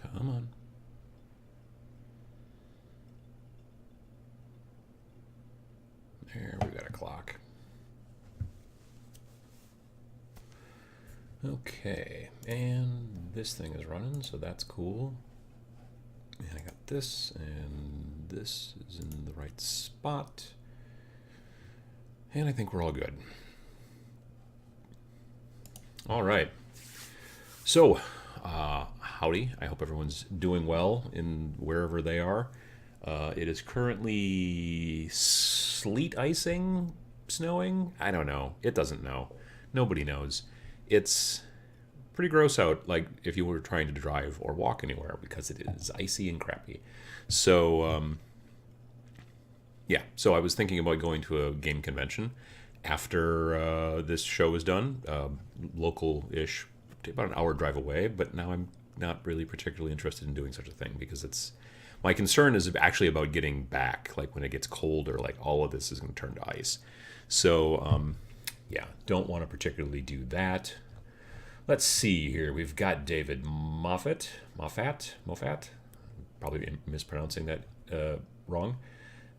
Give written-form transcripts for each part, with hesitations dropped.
Come on. There, we got a clock. Okay, and this thing is running, so that's cool. And I got this, and this is in the right spot. And I think we're all good. All right. So, howdy. I hope everyone's doing well in wherever they are. It is currently sleet icing, snowing. I don't know. It doesn't know. Nobody knows. It's pretty gross out, like if you were trying to drive or walk anywhere, because it is icy and crappy. So, yeah. So I was thinking about going to a game convention after this show is done, local-ish, about an hour drive away. But now I'm not really particularly interested in doing such a thing because it's my concern is actually about getting back, like when it gets colder, like all of this is going to turn to ice. So, yeah, don't want to particularly do that. Let's see here. We've got David Moffat, probably mispronouncing that wrong.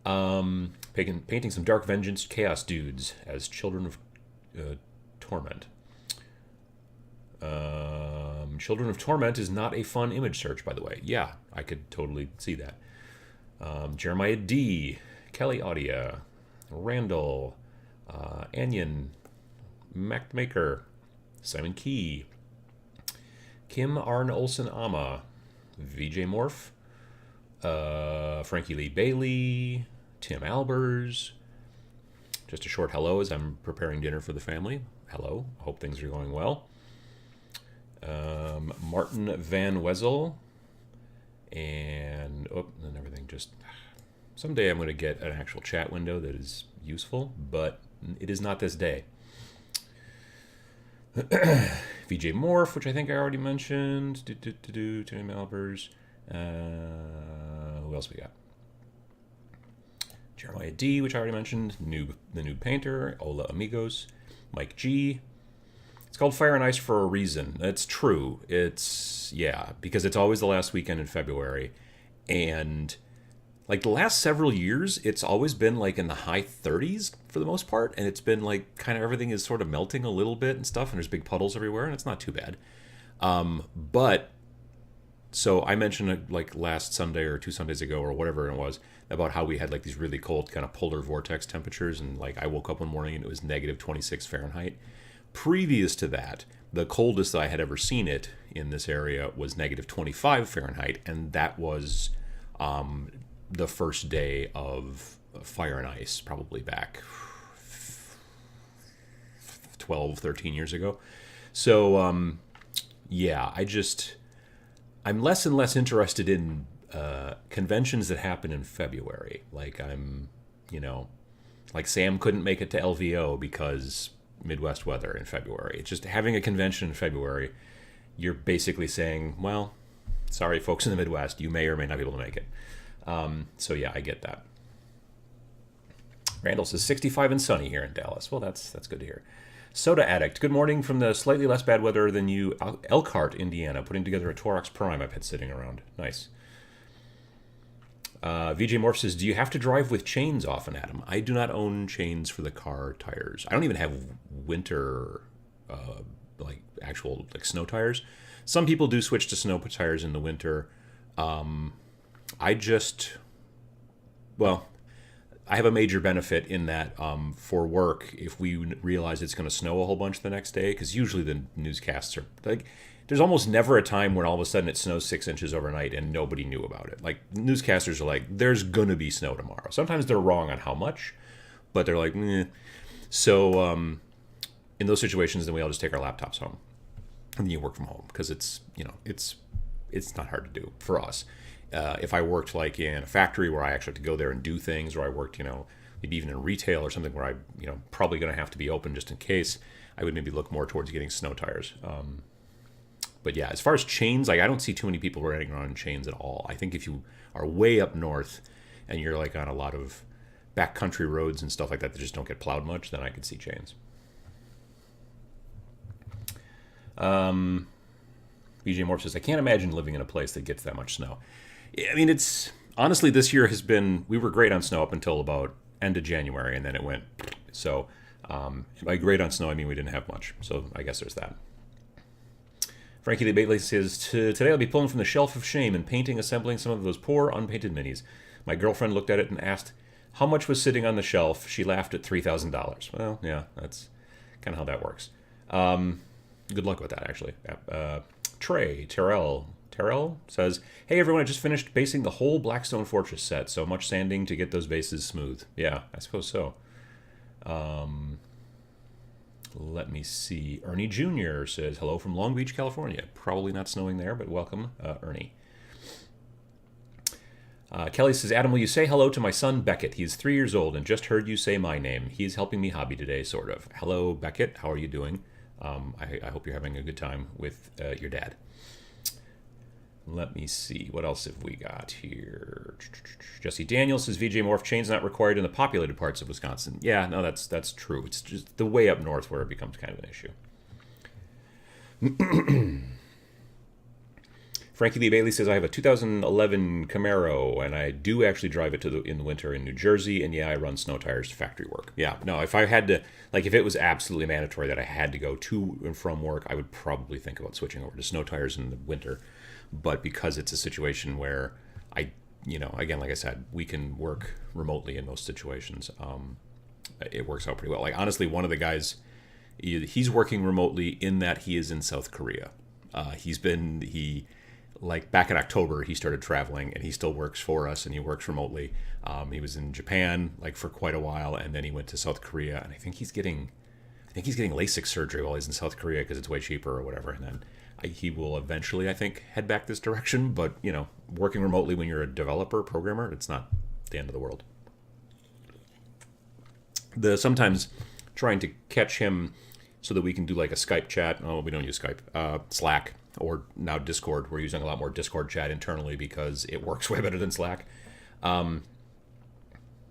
Painting some Dark Vengeance Chaos dudes as Children of Torment. Children of Torment is not a fun image search, by the way. Yeah, I could totally see that. Jeremiah D., Kelly Audia, Randall, Anyan, Mac Maker, Simon Key, Kim Arn Olsen Ama, VJ Morph, Frankie Lee Bailey, Tim Albers. Just a short hello as I'm preparing dinner for the family. Hello, hope things are going well. Martin Van Wezel, and then everything just. Someday I'm going to get an actual chat window that is useful, but it is not this day. VJ Morph, which I think I already mentioned. Tim Albers. Who else we got? Jeremiah D., which I already mentioned. The Noob Painter. Ola Amigos. Mike G. It's called Fire and Ice for a reason. That's true. Because it's always the last weekend in February. And like the last several years, it's always been like in the high 30s for the most part. And it's been like kind of everything is sort of melting a little bit and stuff. And there's big puddles everywhere. And it's not too bad. So I mentioned like last Sunday or 2 Sundays ago or whatever it was about how we had like these really cold kind of polar vortex temperatures. And like I woke up one morning and it was negative 26 Fahrenheit. Previous to that, the coldest that I had ever seen it in this area was negative 25 Fahrenheit. And that was the first day of Fire and Ice, probably back 12, 13 years ago. So, yeah, I'm less and less interested in conventions that happen in February. Like like Sam couldn't make it to LVO because Midwest weather in February. It's just having a convention in February, you're basically saying, well, sorry, folks in the Midwest, you may or may not be able to make it. So yeah, I get that. Randall says 65 and sunny here in Dallas. Well, that's good to hear. Soda Addict, good morning from the slightly less bad weather than you, Elkhart, Indiana, putting together a Torox Prime I've had sitting around. Nice. VJ Morph says, do you have to drive with chains often, Adam? I do not own chains for the car tires. I don't even have winter, actual snow tires. Some people do switch to snow tires in the winter. I have a major benefit in that for work, if we realize it's going to snow a whole bunch the next day, because usually the newscasts are like, there's almost never a time when all of a sudden it snows 6 inches overnight and nobody knew about it. Like newscasters are like, there's going to be snow tomorrow. Sometimes they're wrong on how much, but they're like, meh. So in those situations, then we all just take our laptops home and then you work from home because it's not hard to do for us. If I worked like in a factory where I actually had to go there and do things, or I worked, maybe even in retail or something where I, probably going to have to be open just in case, I would maybe look more towards getting snow tires. But yeah, as far as chains, like I don't see too many people riding around in chains at all. I think if you are way up north and you're like on a lot of backcountry roads and stuff like that just don't get plowed much, then I could see chains. BJ Morph says, I can't imagine living in a place that gets that much snow. I mean, it's honestly, this year has been, we were great on snow up until about end of January, and then it went. So by great on snow, I mean we didn't have much. So I guess there's that. Frankie Lee Bailey says, today I'll be pulling from the shelf of shame and painting, assembling some of those poor unpainted minis. My girlfriend looked at it and asked how much was sitting on the shelf. She laughed at $3,000. Well, yeah, that's kind of how that works. Good luck with that, actually. Trey Terrell says, hey everyone, I just finished basing the whole Blackstone Fortress set. So much sanding to get those bases smooth. Yeah, I suppose so. Let me see. Ernie Jr. says, hello from Long Beach, California. Probably not snowing there, but welcome, Ernie. Kelly says, Adam, will you say hello to my son, Beckett? He's 3 years old and just heard you say my name. He's helping me hobby today, sort of. Hello, Beckett. How are you doing? I hope you're having a good time with your dad. Let me see. What else have we got here? Jesse Daniels says, VJ Morph chains not required in the populated parts of Wisconsin. Yeah, no, that's true. It's just the way up north where it becomes kind of an issue. Frankie Lee Bailey says, I have a 2011 Camaro, and I do actually drive it in the winter in New Jersey, and yeah, I run snow tires to factory work. Yeah, no, if I had to, like, if it was absolutely mandatory that I had to go to and from work, I would probably think about switching over to snow tires in the winter. But because it's a situation where again, like I said, we can work remotely in most situations, it works out pretty well. Like, honestly, one of the guys, he's working remotely in that he is in South Korea. Like back in October, he started traveling, and he still works for us, and he works remotely. He was in Japan like for quite a while, and then he went to South Korea, and I think he's getting LASIK surgery while he's in South Korea because it's way cheaper or whatever. And then he will eventually, I think, head back this direction. But working remotely when you're a developer, programmer, it's not the end of the world. Sometimes trying to catch him so that we can do like a Skype chat. Oh, we don't use Skype. Slack. Or now Discord. We're using a lot more Discord chat internally because it works way better than Slack. Then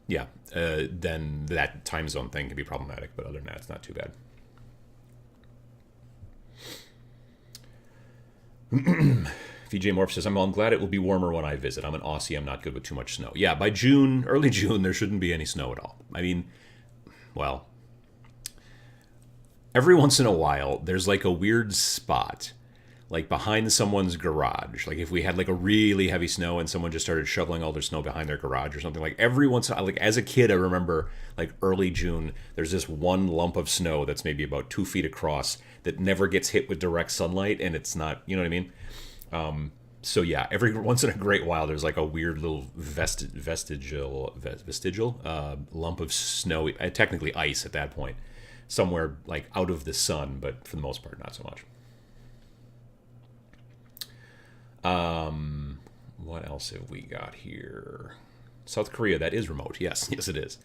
that time zone thing can be problematic, but other than that, it's not too bad. VJ Morph says, I'm glad it will be warmer when I visit. I'm an Aussie. I'm not good with too much snow. Yeah, by early June, there shouldn't be any snow at all. I mean, well, every once in a while, there's like a weird spot like behind someone's garage. Like if we had like a really heavy snow and someone just started shoveling all their snow behind their garage or something, like every once in a while, like as a kid, I remember like early June, there's this one lump of snow that's maybe about 2 feet across that never gets hit with direct sunlight, and it's not, you know what I mean? So yeah, every once in a great while, there's like a weird little vestigial lump of snow, technically ice at that point, somewhere like out of the sun, but for the most part, not so much. What else have we got here? South Korea, that is remote. Yes, it is.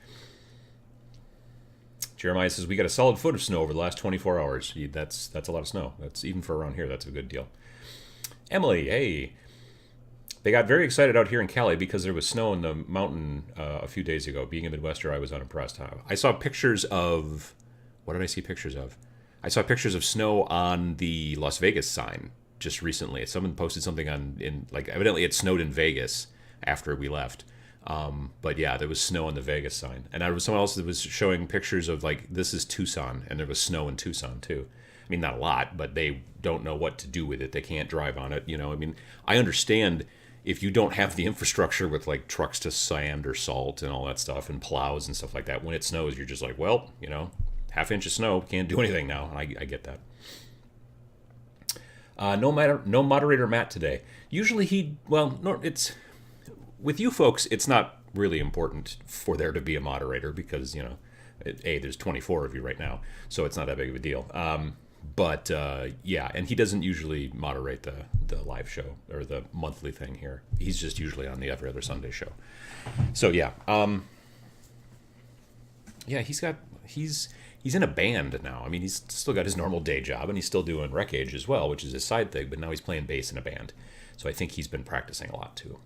Jeremiah says, we got a solid foot of snow over the last 24 hours. That's a lot of snow. That's even for around here, that's a good deal. Emily, hey. They got very excited out here in Cali because there was snow in the mountain a few days ago. Being a Midwester, I was unimpressed. I saw pictures of... What did I see pictures of? I saw pictures of snow on the Las Vegas sign just recently. Someone posted something evidently it snowed in Vegas after we left. But yeah, there was snow on the Vegas sign. And there was someone else that was showing pictures of like, this is Tucson, and there was snow in Tucson too. I mean, not a lot, but they don't know what to do with it. They can't drive on it. I mean, I understand if you don't have the infrastructure with like trucks to sand or salt and all that stuff and plows and stuff like that. When it snows, you're just like, well, half inch of snow, can't do anything now. I get that. No moderator Matt today. Usually it's with you folks. It's not really important for there to be a moderator because there's 24 of you right now, so it's not that big of a deal. But and he doesn't usually moderate the live show or the monthly thing here. He's just usually on the every other Sunday show. So he's in a band now. I mean, he's still got his normal day job, and he's still doing Rec Age as well, which is his side thing, but now he's playing bass in a band. So I think he's been practicing a lot too.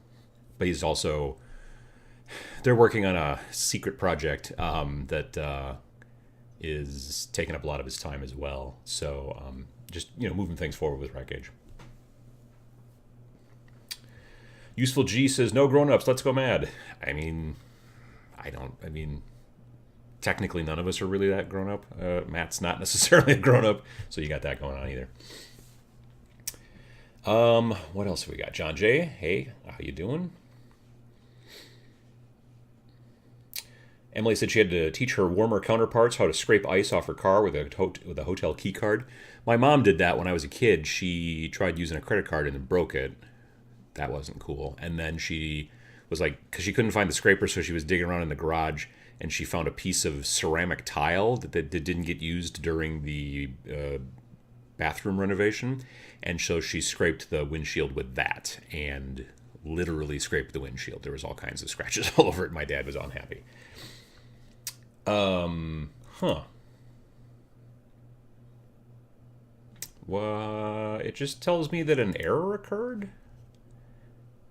But he's also... They're working on a secret project that is taking up a lot of his time as well. So just, moving things forward with Rec Age. Useful G says, no grown-ups, let's go mad. I mean, I mean, technically none of us are really that grown-up. Matt's not necessarily a grown-up, so you got that going on either. What else have we got? John J, hey, how you doing? Emily said she had to teach her warmer counterparts how to scrape ice off her car with a hotel key card. My mom did that when I was a kid. She tried using a credit card and then broke it. That wasn't cool. And then she was like, because she couldn't find the scraper, so she was digging around in the garage, and she found a piece of ceramic tile that didn't get used during the bathroom renovation. And so she scraped the windshield with that and literally scraped the windshield. There was all kinds of scratches all over it. My dad was unhappy. Huh. Well, it just tells me that an error occurred.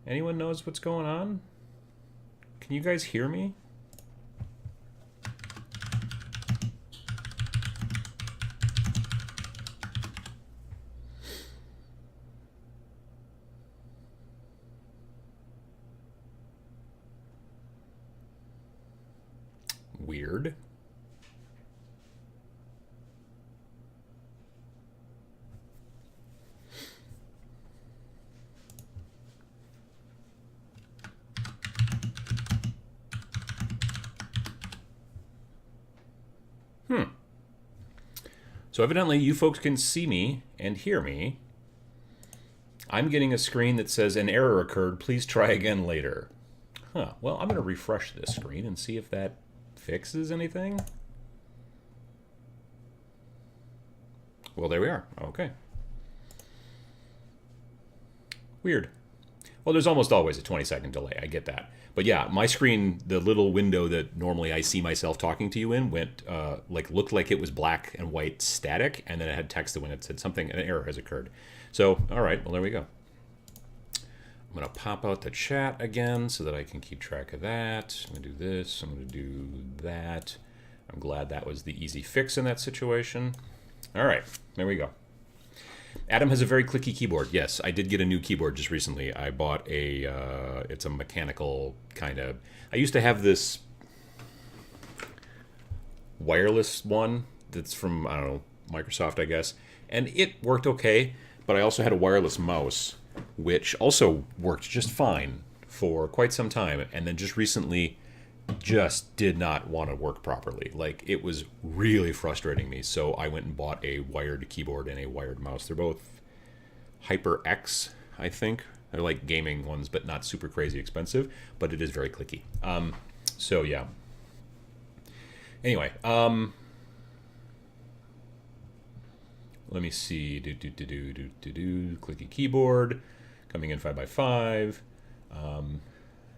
Anyone knows what's going on? Can you guys hear me? Weird. So evidently you folks can see me and hear me. I'm getting a screen that says an error occurred. Please try again later. Huh. Well, I'm going to refresh this screen and see if that fixes anything. Well, there we are. Okay. Weird. Well, there's almost always a 20-second delay. I get that. But yeah, my screen, the little window that normally I see myself talking to you in, went looked like it was black and white static, and then it had text that when it said something, an error has occurred. So, all right, well, there we go. I'm going to pop out the chat again so that I can keep track of that. I'm going to do this. I'm going to do that. I'm glad that was the easy fix in that situation. All right, there we go. Adam has a very clicky keyboard. Yes, I did get a new keyboard just recently. I bought it's a mechanical kind of... I used to have this wireless one that's from, I don't know, Microsoft, I guess. And it worked okay, but I also had a wireless mouse, which also worked just fine for quite some time. And then just recently just did not want to work properly. Like, it was really frustrating me. So I went and bought a wired keyboard and a wired mouse. They're both HyperX, I think. They're like gaming ones, but not super crazy expensive. But it is very clicky. So yeah. Anyway, let me see. Clicky keyboard, coming in 5x5.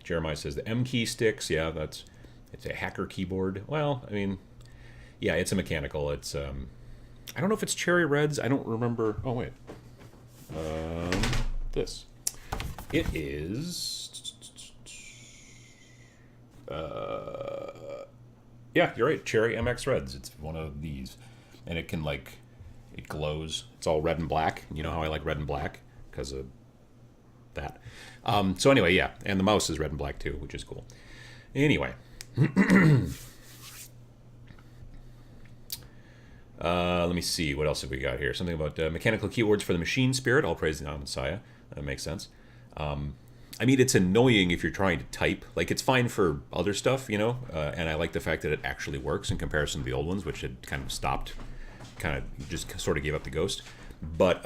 Jeremiah says the M key sticks. Yeah, it's a hacker keyboard. Well, I mean, yeah, it's a mechanical. It's I don't know if it's cherry reds. I don't remember. Oh wait, this. It is. Yeah, you're right. Cherry MX Reds. It's one of these, and it can it glows. It's all red and black. You know how I like red and black because of that. So anyway, yeah, and the mouse is red and black too, which is cool. Anyway, let me see, what else have we got here? Something about mechanical keyboards for the machine spirit. All praise the Messiah. That makes sense. I mean, it's annoying if you're trying to type. Like, it's fine for other stuff, you know, and I like the fact that it actually works in comparison to the old ones, which had kind of stopped, kind of just sort of gave up the ghost. But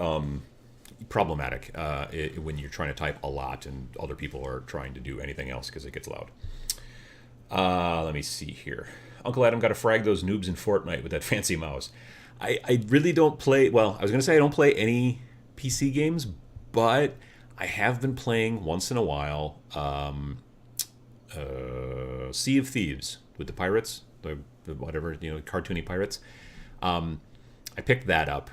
problematic when you're trying to type a lot and other people are trying to do anything else because it gets loud. Let me see here. Uncle Adam got to frag those noobs in Fortnite with that fancy mouse. I really don't play... Well, I was going to say I don't play any PC games, but I have been playing once in a while Sea of Thieves with the pirates, the whatever, you know, cartoony pirates. I picked that up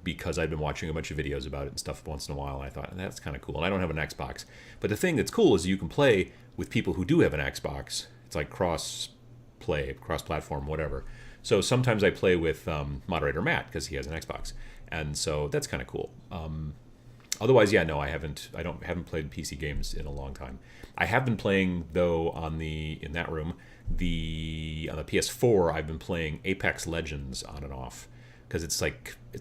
because I'd been watching a bunch of videos about it and stuff once in a while, and I thought, that's kind of cool. And I don't have an Xbox. But the thing that's cool is you can play with people who do have an Xbox. It's like cross-play, cross-platform, whatever. So sometimes I play with moderator Matt because he has an Xbox. And so that's kind of cool. Otherwise, yeah, no, haven't played PC games in a long time. I have been playing though in that room on the PS4. I've been playing Apex Legends on and off because it's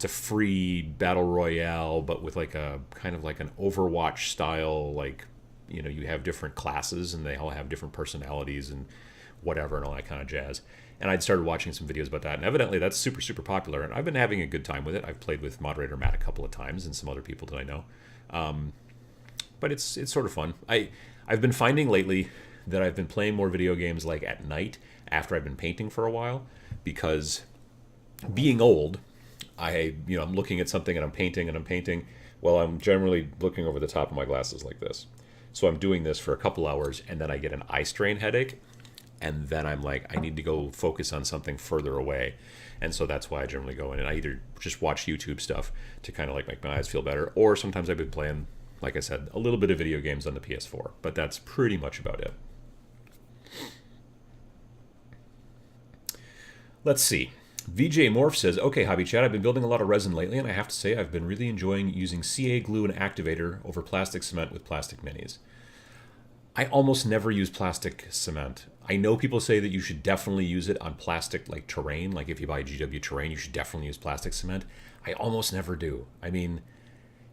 a free battle royale, but with like a kind of like an Overwatch style, like, you know, you have different classes and they all have different personalities and whatever and all that kind of jazz. And I'd started watching some videos about that, and evidently that's super, super popular, and I've been having a good time with it. I've played with moderator Matt a couple of times and some other people that I know. But it's sort of fun. I've been finding lately that I've been playing more video games like at night after I've been painting for a while, because being old, I'm looking at something and I'm painting. Well, I'm generally looking over the top of my glasses like this. So I'm doing this for a couple hours, and then I get an eye strain headache, and then I'm like, I need to go focus on something further away. And so that's why I generally go in and I either just watch YouTube stuff to kind of like make my eyes feel better, or sometimes I've been playing, like I said, a little bit of video games on the PS4, but that's pretty much about it. Let's see. VJ Morph says, okay, Hobby Chat, I've been building a lot of resin lately, and I have to say I've been really enjoying using CA glue and activator over plastic cement with plastic minis. I almost never use plastic cement. I know people say that you should definitely use it on plastic like terrain, like if you buy GW terrain, you should definitely use plastic cement. I almost never do. I mean,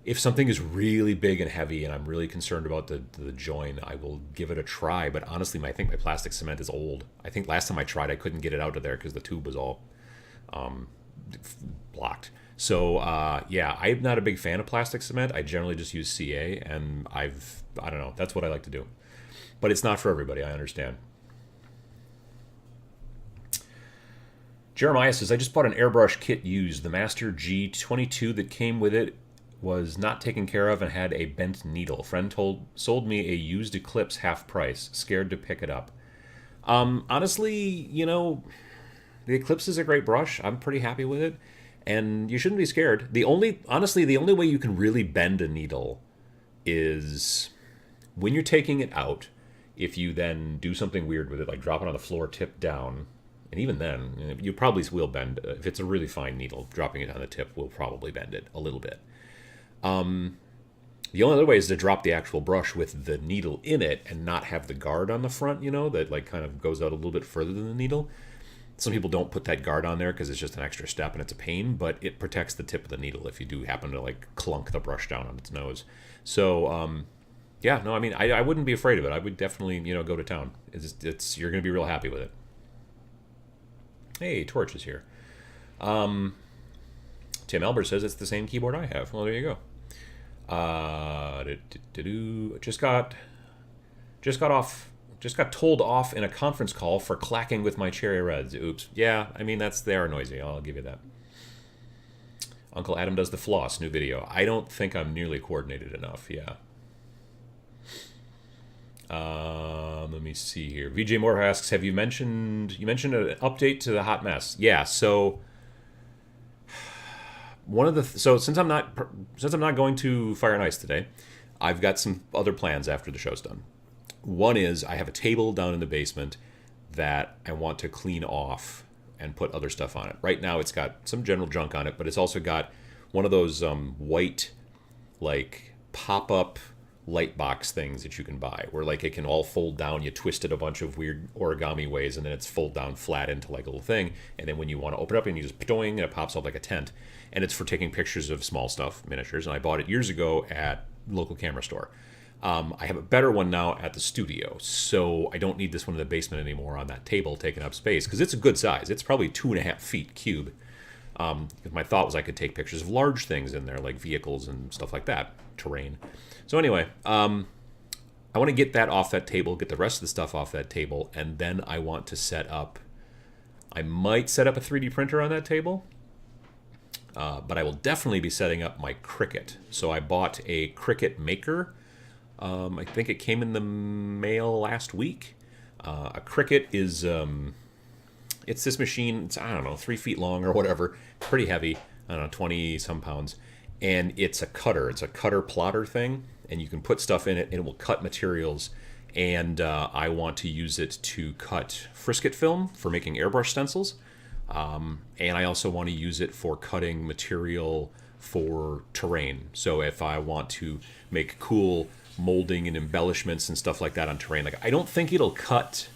if something is really big and heavy and I'm really concerned about the join, I will give it a try. But honestly, I think my plastic cement is old. I think last time I tried, I couldn't get it out of there because the tube was all blocked. So yeah, I'm not a big fan of plastic cement. I generally just use CA, and I don't know, that's what I like to do. But it's not for everybody, I understand. Jeremiah says, I just bought an airbrush kit used. The Master G22 that came with it was not taken care of and had a bent needle. Friend sold me a used Eclipse half price. Scared to pick it up. Honestly, you know, the Eclipse is a great brush. I'm pretty happy with it, and you shouldn't be scared. The only way you can really bend a needle is when you're taking it out. If you then do something weird with it, like drop it on the floor, tip down, and even then, you probably will bend. If it's a really fine needle, dropping it on the tip will probably bend it a little bit. The only other way is to drop the actual brush with the needle in it and not have the guard on the front, you know, that like kind of goes out a little bit further than the needle. Some people don't put that guard on there because it's just an extra step and it's a pain, but it protects the tip of the needle if you do happen to like clunk the brush down on its nose. So, yeah, no, I mean, I wouldn't be afraid of it. I would definitely, go to town. You're going to be real happy with it. Hey, Torch is here. Tim Albert says it's the same keyboard I have. Well, there you go. Just got told off in a conference call for clacking with my Cherry Reds. Oops. Yeah, I mean, they are noisy. I'll give you that. Uncle Adam does the floss. New video. I don't think I'm nearly coordinated enough. Yeah. Let me see here. VJ Moore asks, you mentioned an update to the hot mess? Yeah. So since I'm not going to Fire and Ice today, I've got some other plans after the show's done. One is I have a table down in the basement that I want to clean off and put other stuff on it. Right now it's got some general junk on it, but it's also got one of those white like pop-up light box things that you can buy where like it can all fold down. You twist it a bunch of weird origami ways and then it's fold down flat into like a little thing, and then when you want to open it up and you just doing and it pops up like a tent, and it's for taking pictures of small stuff, miniatures, and I bought it years ago at local camera store. I have a better one now at the studio, so I don't need this one in the basement anymore on that table taking up space, because it's a good size. It's probably 2.5 feet cube. My thought was I could take pictures of large things in there, like vehicles and stuff like that, terrain. So anyway, I want to get that off that table, get the rest of the stuff off that table, and then I want to I might set up a 3D printer on that table, but I will definitely be setting up my Cricut. So I bought a Cricut Maker. I think it came in the mail last week. A Cricut is, it's this machine, it's, 3 feet long or whatever, pretty heavy, 20 some pounds. And it's a cutter plotter thing, and you can put stuff in it and it will cut materials. And I want to use it to cut frisket film for making airbrush stencils. And I also want to use it for cutting material for terrain. So if I want to make cool molding and embellishments and stuff like that on terrain, like I don't think it'll cut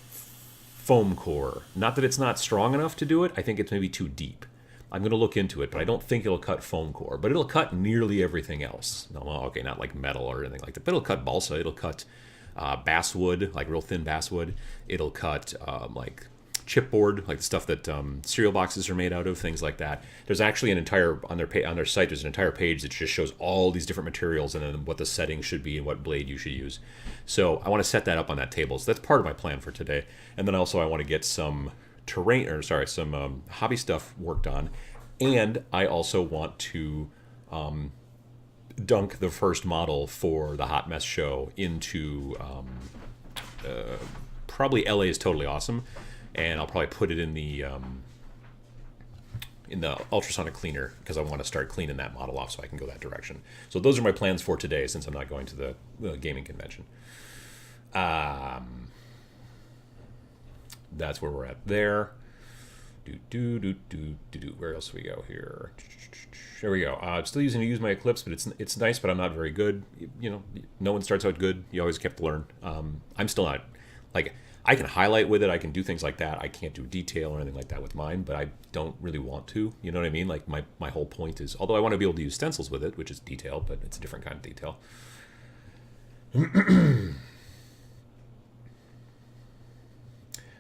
foam core. Not that it's not strong enough to do it. I think it's maybe too deep. I'm going to look into it, but I don't think it'll cut foam core. But it'll cut nearly everything else. No, well, okay, not like metal or anything like that. But it'll cut balsa. It'll cut basswood, like real thin basswood. It'll cut like chipboard, like the stuff that cereal boxes are made out of, things like that. There's actually an entire on their site. There's an entire page that just shows all these different materials and then what the settings should be and what blade you should use. So I want to set that up on that table. So that's part of my plan for today. And then also I want to get some some hobby stuff worked on, and I also want to dunk the first model for the Hot Mess show into probably LA is Totally Awesome, and I'll probably put it in the ultrasonic cleaner because I want to start cleaning that model off so I can go that direction. So those are my plans for today since I'm not going to the gaming convention. That's where we're at there. Where else do we go here? There we go. I'm still use my Eclipse, but it's nice, but I'm not very good. You know, no one starts out good. You always have to learn. I'm still not, like, I can highlight with it. I can do things like that. I can't do detail or anything like that with mine, but I don't really want to. You know what I mean? Like, my whole point is, although I want to be able to use stencils with it, which is detail, but it's a different kind of detail.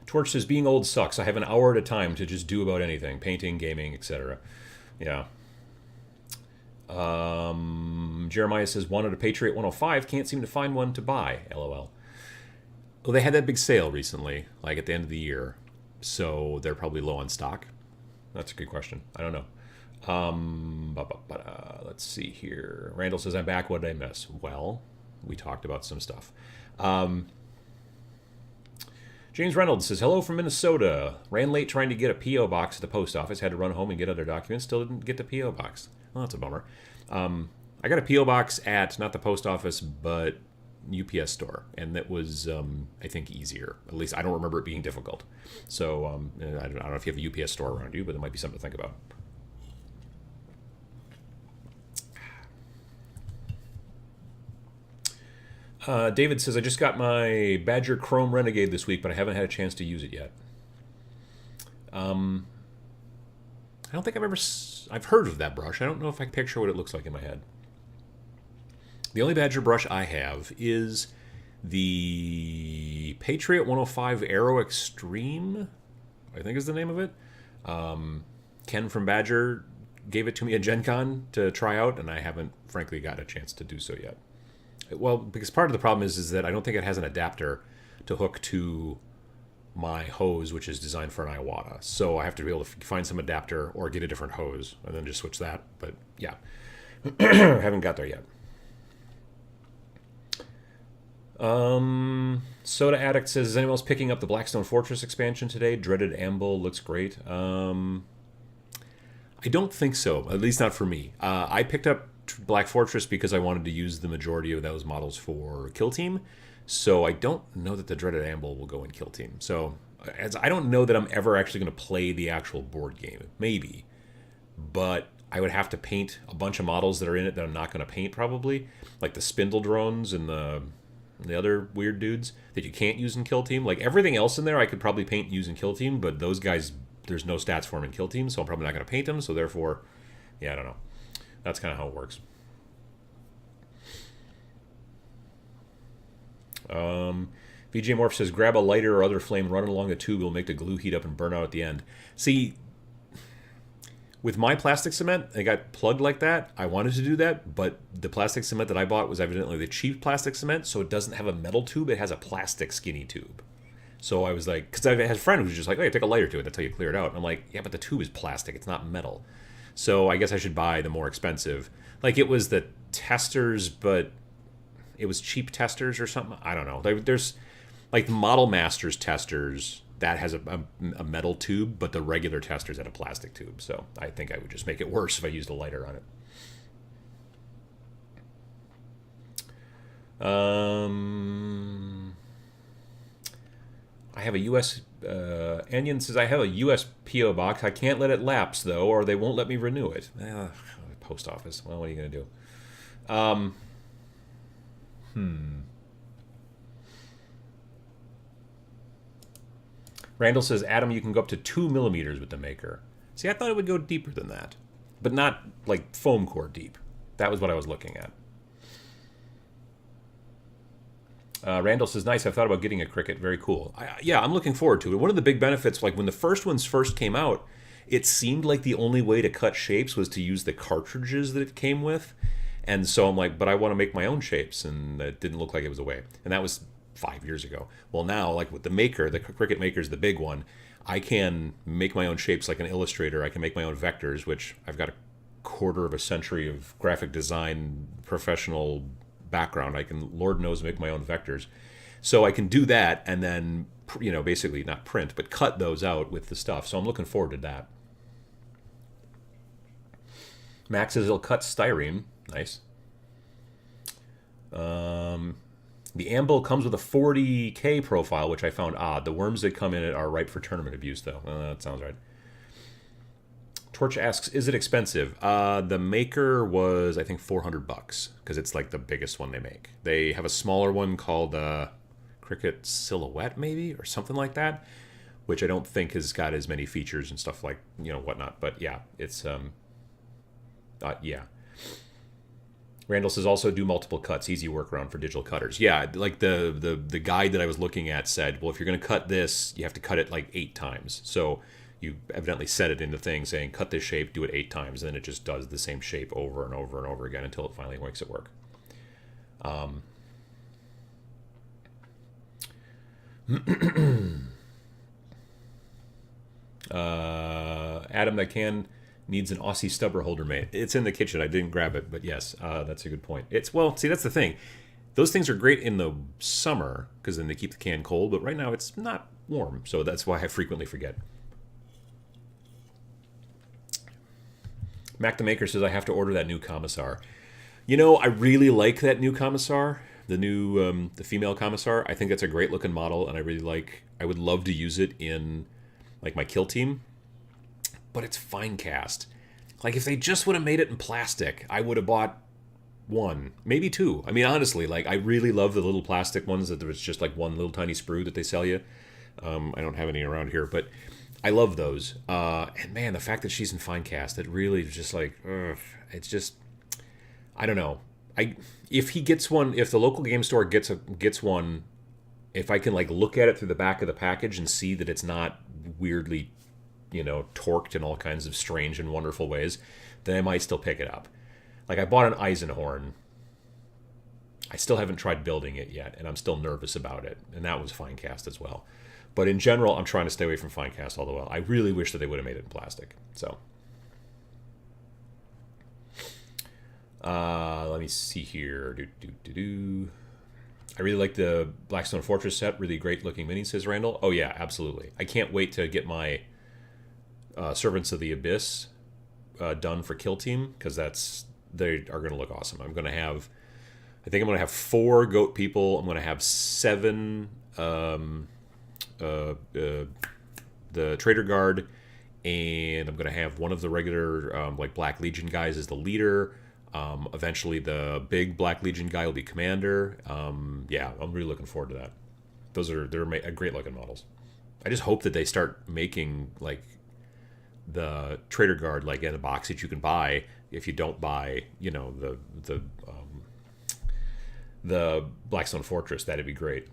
Torch says, being old sucks. I have an hour at a time to just do about anything. Painting, gaming, etc. Yeah. Jeremiah says, wanted a Patriot 105. Can't seem to find one to buy. LOL. Well, they had that big sale recently, like at the end of the year. So they're probably low on stock. That's a good question. I don't know. Let's see here. Randall says, I'm back. What did I miss? Well, we talked about some stuff. James Reynolds says, hello from Minnesota. Ran late trying to get a P.O. box at the post office. Had to run home and get other documents. Still didn't get the P.O. box. Well, that's a bummer. I got a P.O. box at, not the post office, but UPS store. And that was, I think, easier. At least I don't remember it being difficult. So I don't know if you have a UPS store around you, but it might be something to think about. David says, I just got my Badger Chrome Renegade this week, but I haven't had a chance to use it yet. I don't think I've heard of that brush. I don't know if I can picture what it looks like in my head. The only Badger brush I have is the Patriot 105 Aero Extreme, I think is the name of it. Ken from Badger gave it to me at Gen Con to try out, and I haven't, frankly, got a chance to do so yet. Well, because part of the problem is that I don't think it has an adapter to hook to my hose, which is designed for an Iwata. So I have to be able to find some adapter or get a different hose and then just switch that. But yeah, haven't got there yet. Soda Addict says, is anyone else picking up the Blackstone Fortress expansion today? Dreaded Amble looks great. I don't think so, at least not for me. I picked up Black Fortress because I wanted to use the majority of those models for Kill Team. So I don't know that the Dreaded Amble will go in Kill Team. So I don't know that I'm ever actually going to play the actual board game. Maybe. But I would have to paint a bunch of models that are in it that I'm not going to paint probably. Like the Spindle Drones and the other weird dudes that you can't use in Kill Team. Like everything else in there I could probably paint and use in Kill Team. But those guys, there's no stats for them in Kill Team. So I'm probably not going to paint them. So therefore, yeah, I don't know. That's kind of how it works. VJ Morph says, grab a lighter or other flame, run it along the tube, it'll make the glue heat up and burn out at the end. See, with my plastic cement, it got plugged like that. I wanted to do that, but the plastic cement that I bought was evidently the cheap plastic cement, so it doesn't have a metal tube, it has a plastic skinny tube. So I was like, because I had a friend who was just like, hey, take a lighter to it, that's how you clear it out. And I'm like, yeah, but the tube is plastic, it's not metal. So I guess I should buy the more expensive. Like it was the testers, but it was cheap testers or something. I don't know. There's like the Model Masters testers that has a metal tube, but the regular testers had a plastic tube. So I think I would just make it worse if I used a lighter on it. I have a US Onion says, I have a US PO box. I can't let it lapse though, or they won't let me renew it. post office. Well, what are you going to do? Randall says, Adam, you can go up to 2 millimeters with the Maker. See, I thought it would go deeper than that. But not, like, foam core deep. That was what I was looking at. Randall says, nice, I've thought about getting a Cricut. Very cool. Yeah, I'm looking forward to it. One of the big benefits, like when the first ones first came out, it seemed like the only way to cut shapes was to use the cartridges that it came with. And so I'm like, but I want to make my own shapes. And it didn't look like it was a way. And that was 5 years ago. Well, now, like with the Maker, the Cricut Maker is the big one. I can make my own shapes like an illustrator. I can make my own vectors, which I've got a quarter of a century of graphic design professional background. I can, Lord knows, make my own vectors. So I can do that and then, you know, basically not print, but cut those out with the stuff. So I'm looking forward to that. Max says he'll cut styrene. Nice. The Amble comes with a 40K profile, which I found odd. The worms that come in it are ripe for tournament abuse, though. That sounds right. Torch asks, is it expensive? The Maker was, I think, $400 because it's like the biggest one they make. They have a smaller one called Cricut Silhouette, maybe, or something like that, which I don't think has got as many features and stuff like, you know, whatnot. But yeah, it's, yeah. Randall says also do multiple cuts, easy workaround for digital cutters. Yeah, like the guide that I was looking at said, well, if you're going to cut this, you have to cut it like 8 times. So you evidently set it in the thing saying, cut this shape, do it 8 times, and then it just does the same shape over and over and over again until it finally makes it work. Adam, that can needs an Aussie stubber holder made. It's in the kitchen. I didn't grab it, but yes, that's a good point. It's, well, see, that's the thing. Those things are great in the summer because then they keep the can cold, but right now it's not warm, so that's why I frequently forget. Mac the Maker says I have to order that new Commissar. You know, I really like that new Commissar, the new the female Commissar. I think that's a great looking model, and I would love to use it in like my kill team. But it's fine cast. Like if they just would have made it in plastic, I would have bought 1, maybe 2. I mean, honestly, like I really love the little plastic ones that there's just like one little tiny sprue that they sell you. I don't have any around here, but I love those. And man, the fact that she's in fine cast, it really is just like, it's just, I don't know. If he gets one, if the local game store gets one, if I can like look at it through the back of the package and see that it's not weirdly, you know, torqued in all kinds of strange and wonderful ways, then I might still pick it up. Like I bought an Eisenhorn. I still haven't tried building it yet, and I'm still nervous about it. And that was fine cast as well. But in general, I'm trying to stay away from fine cast all the while. I really wish that they would have made it in plastic. So, let me see here. I really like the Blackstone Fortress set. Really great looking mini, says Randall. Oh yeah, absolutely. I can't wait to get my Servants of the Abyss done for Kill Team, because they are going to look awesome. I think I'm going to have 4 goat people. I'm going to have 7 the Traitor Guard, and I'm going to have one of the regular like Black Legion guys as the leader. Eventually the big Black Legion guy will be commander. Yeah, I'm really looking forward to that. They're great looking models. I just hope that they start making like the Traitor Guard like in a box that you can buy if you don't buy, you know, the Blackstone Fortress. That'd be great.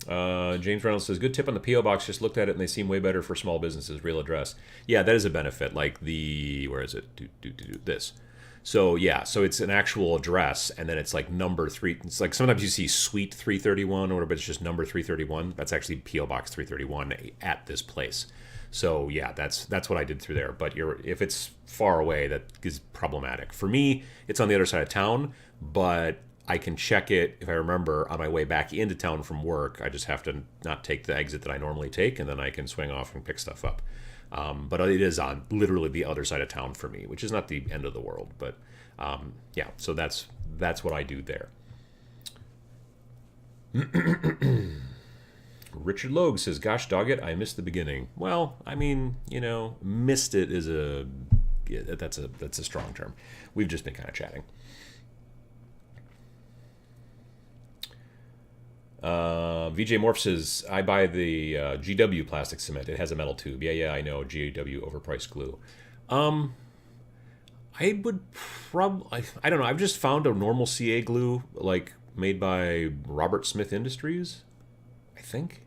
James Reynolds says, good tip on the P.O. box. Just looked at it and they seem way better for small businesses. Real address. Yeah, that is a benefit. Like where is it? This. So yeah, so it's an actual address, and then it's like number 3. It's like sometimes you see Suite 331 or whatever, but it's just number 331. That's actually P.O. Box 331 at this place. So yeah, that's what I did through there. But if it's far away, that is problematic. For me, it's on the other side of town, but I can check it if I remember on my way back into town from work. I just have to not take the exit that I normally take, and then I can swing off and pick stuff up. But it is on literally the other side of town for me, which is not the end of the world. But yeah, so that's what I do there. Richard Logue says, "Gosh dog it, I missed the beginning." Well, I mean, missed it is that's a strong term. We've just been kind of chatting. VJ Morph says, "I buy the GW plastic cement. It has a metal tube." Yeah, I know. GW overpriced glue. I would probably, I don't know. I've just found a normal CA glue, like made by Robert Smith Industries. I think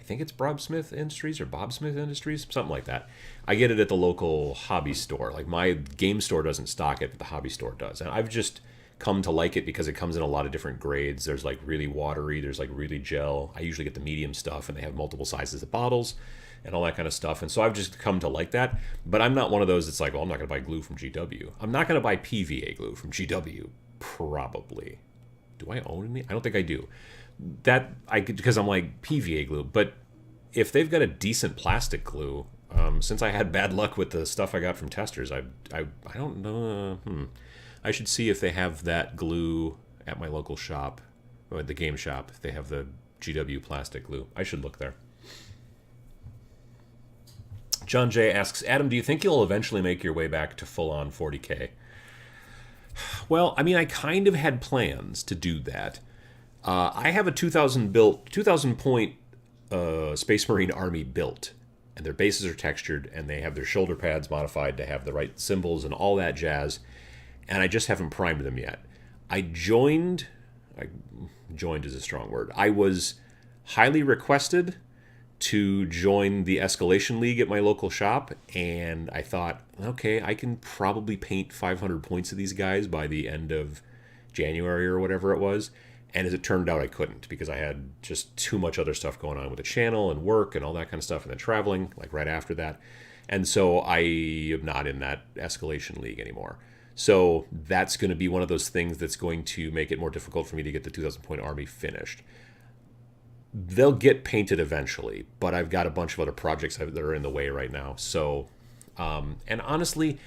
it's Bob Smith Industries or Bob Smith Industries, something like that. I get it at the local hobby store. Like my game store doesn't stock it, but the hobby store does. And I've just come to like it because it comes in a lot of different grades. There's like really watery, there's like really gel. I usually get the medium stuff, and they have multiple sizes of bottles and all that kind of stuff. And so I've just come to like that. But I'm not one of those that's like, well, I'm not going to buy glue from GW. I'm not going to buy PVA glue from GW, probably. Do I own any? I don't think I do. That I could, because I'm like PVA glue. But if they've got a decent plastic glue, since I had bad luck with the stuff I got from testers, I don't know. I should see if they have that glue at my local shop, or at the game shop. If they have the GW plastic glue, I should look there. John J asks, "Adam, do you think you'll eventually make your way back to full-on 40K?" Well, I mean, I kind of had plans to do that. I have a 2,000 point Space Marine Army built, and their bases are textured, and they have their shoulder pads modified to have the right symbols and all that jazz, and I just haven't primed them yet. Joined is a strong word. I was highly requested to join the Escalation League at my local shop, and I thought, okay, I can probably paint 500 points of these guys by the end of January or whatever it was. And as it turned out, I couldn't, because I had just too much other stuff going on with the channel and work and all that kind of stuff, and then traveling like right after that. And so I am not in that Escalation League anymore. So that's going to be one of those things that's going to make it more difficult for me to get the 2,000 point army finished. They'll get painted eventually, but I've got a bunch of other projects that are in the way right now. So, and honestly,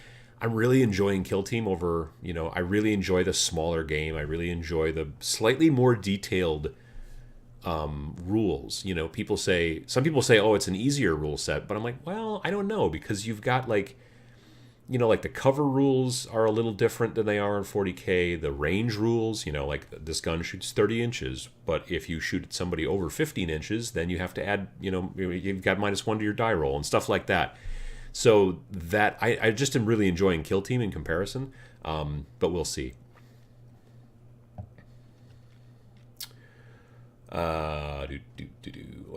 I'm really enjoying Kill Team over, I really enjoy the smaller game. I really enjoy the slightly more detailed rules. Some people say, oh, it's an easier rule set, but I'm like, well, I don't know, because you've got like the cover rules are a little different than they are in 40K. The range rules, like this gun shoots 30 inches, but if you shoot at somebody over 15 inches, then you have to add, you've got -1 to your die roll and stuff like that. So that I just am really enjoying Kill Team in comparison, but we'll see. What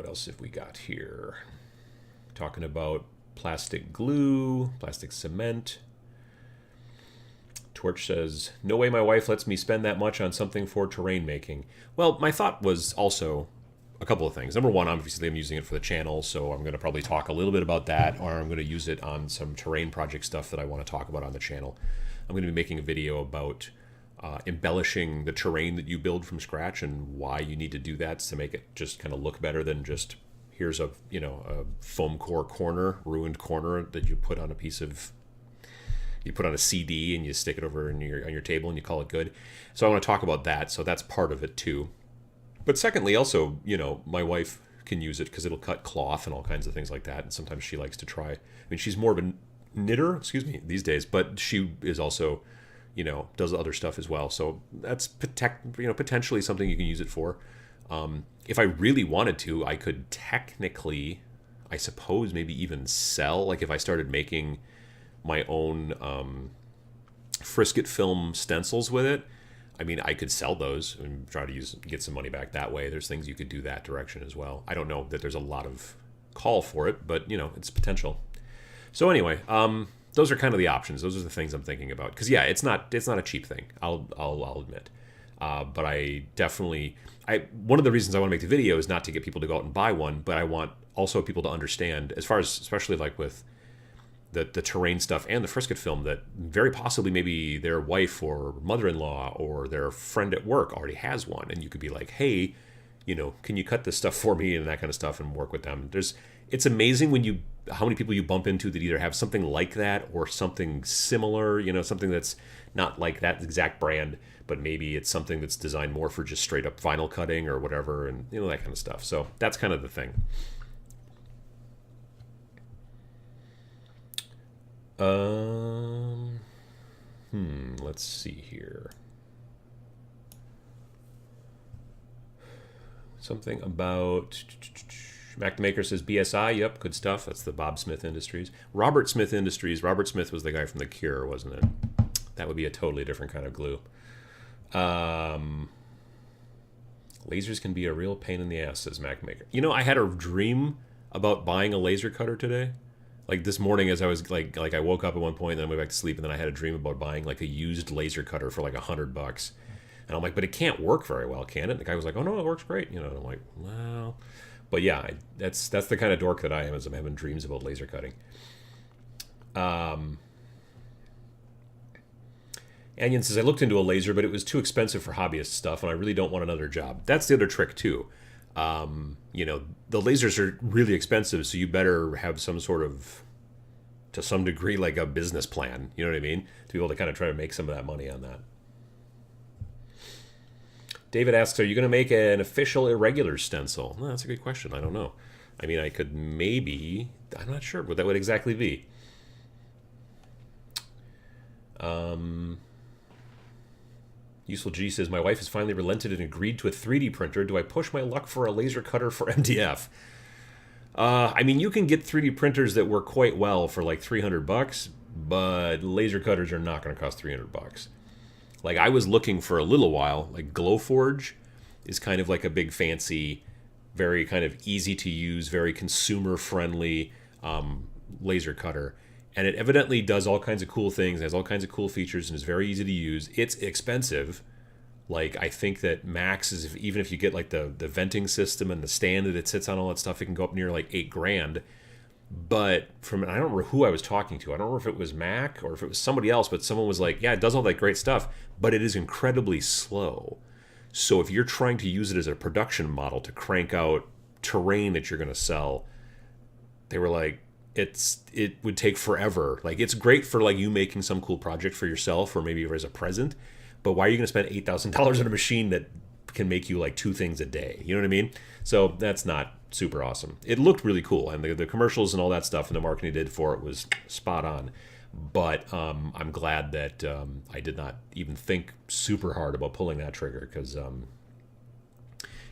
else have we got here? Talking about plastic glue, plastic cement. Torch says, "No way my wife lets me spend that much on something for terrain making." Well, my thought was also a couple of things. Number one, obviously I'm using it for the channel, so I'm going to probably talk a little bit about that, or I'm going to use it on some terrain project stuff that I want to talk about on the channel. I'm going to be making a video about embellishing the terrain that you build from scratch and why you need to do that to make it just kind of look better than just here's a foam core corner, ruined corner that you put on a CD and you stick it over on your table and you call it good. So I want to talk about that. So that's part of it too. But secondly, also, my wife can use it because it'll cut cloth and all kinds of things like that. And sometimes she likes to try. I mean, she's more of a knitter, these days, but she is also, does other stuff as well. So that's potentially something you can use it for. If I really wanted to, I could technically, I suppose, maybe even sell. Like if I started making my own frisket film stencils with it, I mean, I could sell those and try to get some money back that way. There's things you could do that direction as well. I don't know that there's a lot of call for it, but it's potential. So anyway, those are kind of the options. Those are the things I'm thinking about. Because yeah, it's not a cheap thing. I'll admit. But I definitely, one of the reasons I want to make the video is not to get people to go out and buy one, but I want also people to understand, as far as, especially like with the terrain stuff and the frisket film, that very possibly maybe their wife or mother-in-law or their friend at work already has one, and you could be like, hey, can you cut this stuff for me and that kind of stuff and work with them. It's amazing when you how many people you bump into that either have something like that or something similar, something that's not like that exact brand, but maybe it's something that's designed more for just straight up vinyl cutting or whatever, and that kind of stuff. So that's kind of the thing. Let's see here. Something about Mac the Maker says BSI. Yep, good stuff. That's the Bob Smith Industries. Robert Smith Industries. Robert Smith was the guy from The Cure, wasn't it? That would be a totally different kind of glue. Lasers can be a real pain in the ass, says Mac Maker. I had a dream about buying a laser cutter today. Like this morning, as I was like I woke up at one point, and then I went back to sleep, and then I had a dream about buying like a used laser cutter for like $100. And I'm like, but it can't work very well, can it? And the guy was like, oh no, it works great. And I'm like, well, but yeah, that's the kind of dork that I am, is I'm having dreams about laser cutting. Anion says, I looked into a laser, but it was too expensive for hobbyist stuff, and I really don't want another job. That's the other trick too. The lasers are really expensive, so you better have some sort of, to some degree, like a business plan. You know what I mean? To be able to kind of try to make some of that money on that. David asks, are you going to make an official Irregulars stencil? Well, that's a good question. I don't know. I mean, I could maybe, I'm not sure what that would exactly be. Useful G says, my wife has finally relented and agreed to a 3D printer. Do I push my luck for a laser cutter for MDF? I mean, you can get 3D printers that work quite well for like $300, but laser cutters are not going to cost $300. Like, I was looking for a little while, like Glowforge is kind of like a big fancy, very kind of easy to use, very consumer friendly laser cutter. And it evidently does all kinds of cool things, has all kinds of cool features, and is very easy to use. It's expensive. Like, I think that max is, even if you get like the venting system and the stand that it sits on, all that stuff, it can go up near like $8,000. But I don't remember who I was talking to. I don't remember if it was Mac or if it was somebody else, but someone was like, yeah, it does all that great stuff, but it is incredibly slow. So if you're trying to use it as a production model to crank out terrain that you're going to sell, they were like, it would take forever. Like, it's great for like you making some cool project for yourself or maybe as a present, but why are you going to spend $8,000 on a machine that can make you like 2 things a day? You know what I mean? So that's not super awesome. It looked really cool, and the commercials and all that stuff and the marketing they did for it was spot on. But I'm glad that I did not even think super hard about pulling that trigger, because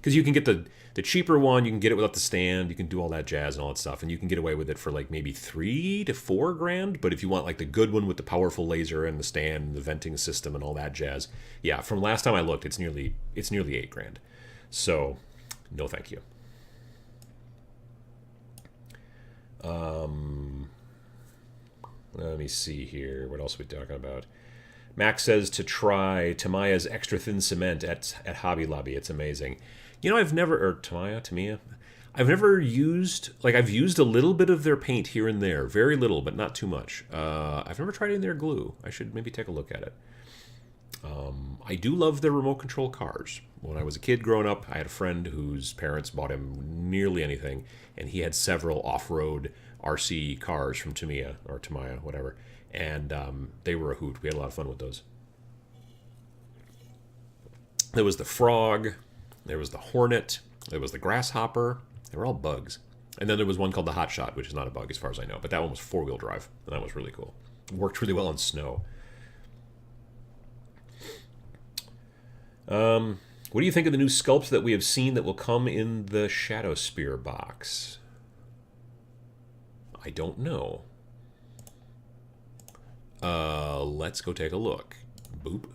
you can get the cheaper one, you can get it without the stand, you can do all that jazz and all that stuff, and you can get away with it for like maybe $3,000 to $4,000. But if you want like the good one with the powerful laser and the stand and the venting system and all that jazz, yeah, from last time I looked, it's nearly $8,000. So no, thank you. Let me see here. What else are we talking about? Max says to try Tamiya's extra thin cement at Hobby Lobby. It's amazing. I've never used, like, I've used a little bit of their paint here and there, very little, but not too much. I've never tried any of their glue. I should maybe take a look at it. I do love their remote control cars. When I was a kid growing up, I had a friend whose parents bought him nearly anything, and he had several off-road RC cars from Tamiya, whatever, and they were a hoot. We had a lot of fun with those. There was the Frog, there was the Hornet, there was the Grasshopper. They were all bugs. And then there was one called the Hot Shot, which is not a bug as far as I know, but that one was 4-wheel drive, and that was really cool. It worked really well on snow. What do you think of the new sculpts that we have seen that will come in the Shadow Spear box? I don't know. Let's go take a look. Boop.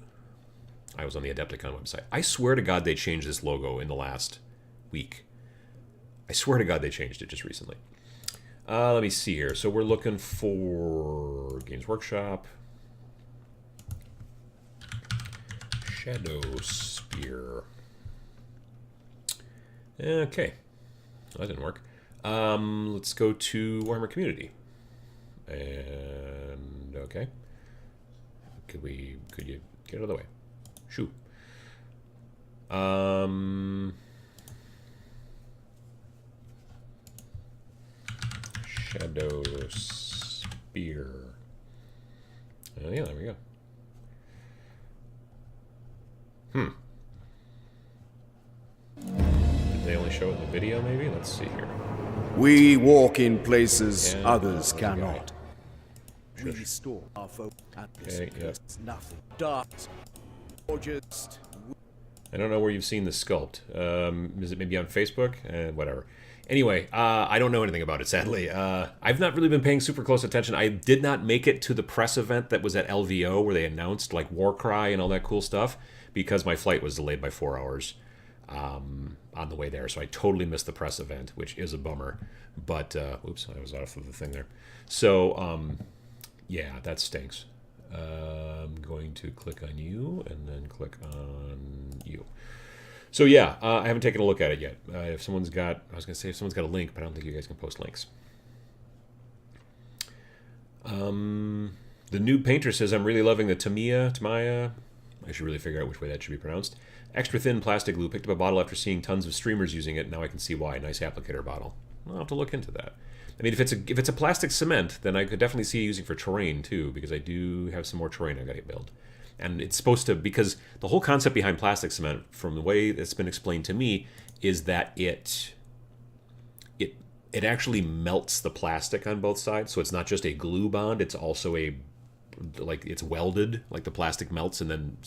I was on the Adepticon website. I swear to God they changed this logo in the last week. I swear to God they changed it just recently. Let me see here. So we're looking for Games Workshop. Shadow Spear. Okay. That didn't work. Let's go to Warhammer Community. And okay. Could you get out of the way? Shoo. Shadow Spear. Oh, yeah, there we go. Did they only show it in the video, maybe? Let's see here. We walk in places And others there's a cannot. Sure. We store our focus at this Okay, yep. place. Nothing. Dark. Or just... I don't know where you've seen the sculpt. Is it maybe on Facebook? Whatever. Anyway, I don't know anything about it, sadly. I've not really been paying super close attention. I did not make it to the press event that was at LVO where they announced like Warcry and all that cool stuff because my flight was delayed by 4 hours on the way there. So I totally missed the press event, which is a bummer. But, oops, I was off of the thing there. So, yeah, that stinks. I'm going to click on you and then click on you. So yeah, I haven't taken a look at it yet. If someone's got, I was going to say if someone's got a link, but I don't think you guys can post links. The Noob Painter says, I'm really loving the Tamaya. I should really figure out which way that should be pronounced. Extra thin plastic glue. Picked up a bottle after seeing tons of streamers using it. Now I can see why. Nice applicator bottle. I'll have to look into that. I mean, if it's a plastic cement, then I could definitely see using for terrain too, because I do have some more terrain I got to build. And it's supposed to, because the whole concept behind plastic cement, from the way it's been explained to me, is that it actually melts the plastic on both sides. So it's not just a glue bond; it's also it's welded, like the plastic melts and then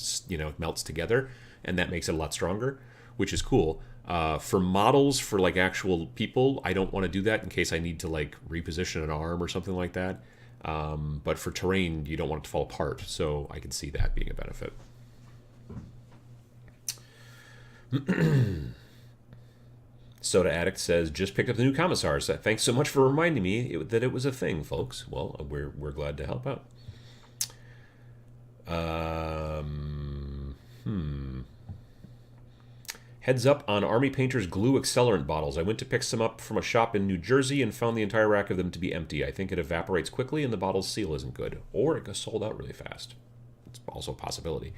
melts together, and that makes it a lot stronger, which is cool. For models, for like actual people, I don't want to do that in case I need to like reposition an arm or something like that. But for terrain, you don't want it to fall apart, so I can see that being a benefit. Soda Addict says, just picked up the new Commissars. Thanks so much for reminding me that it was a thing, folks. Well, we're glad to help out. Heads up on Army Painter's glue accelerant bottles. I went to pick some up from a shop in New Jersey and found the entire rack of them to be empty. I think it evaporates quickly and the bottle's seal isn't good. Or it gets sold out really fast. It's also a possibility.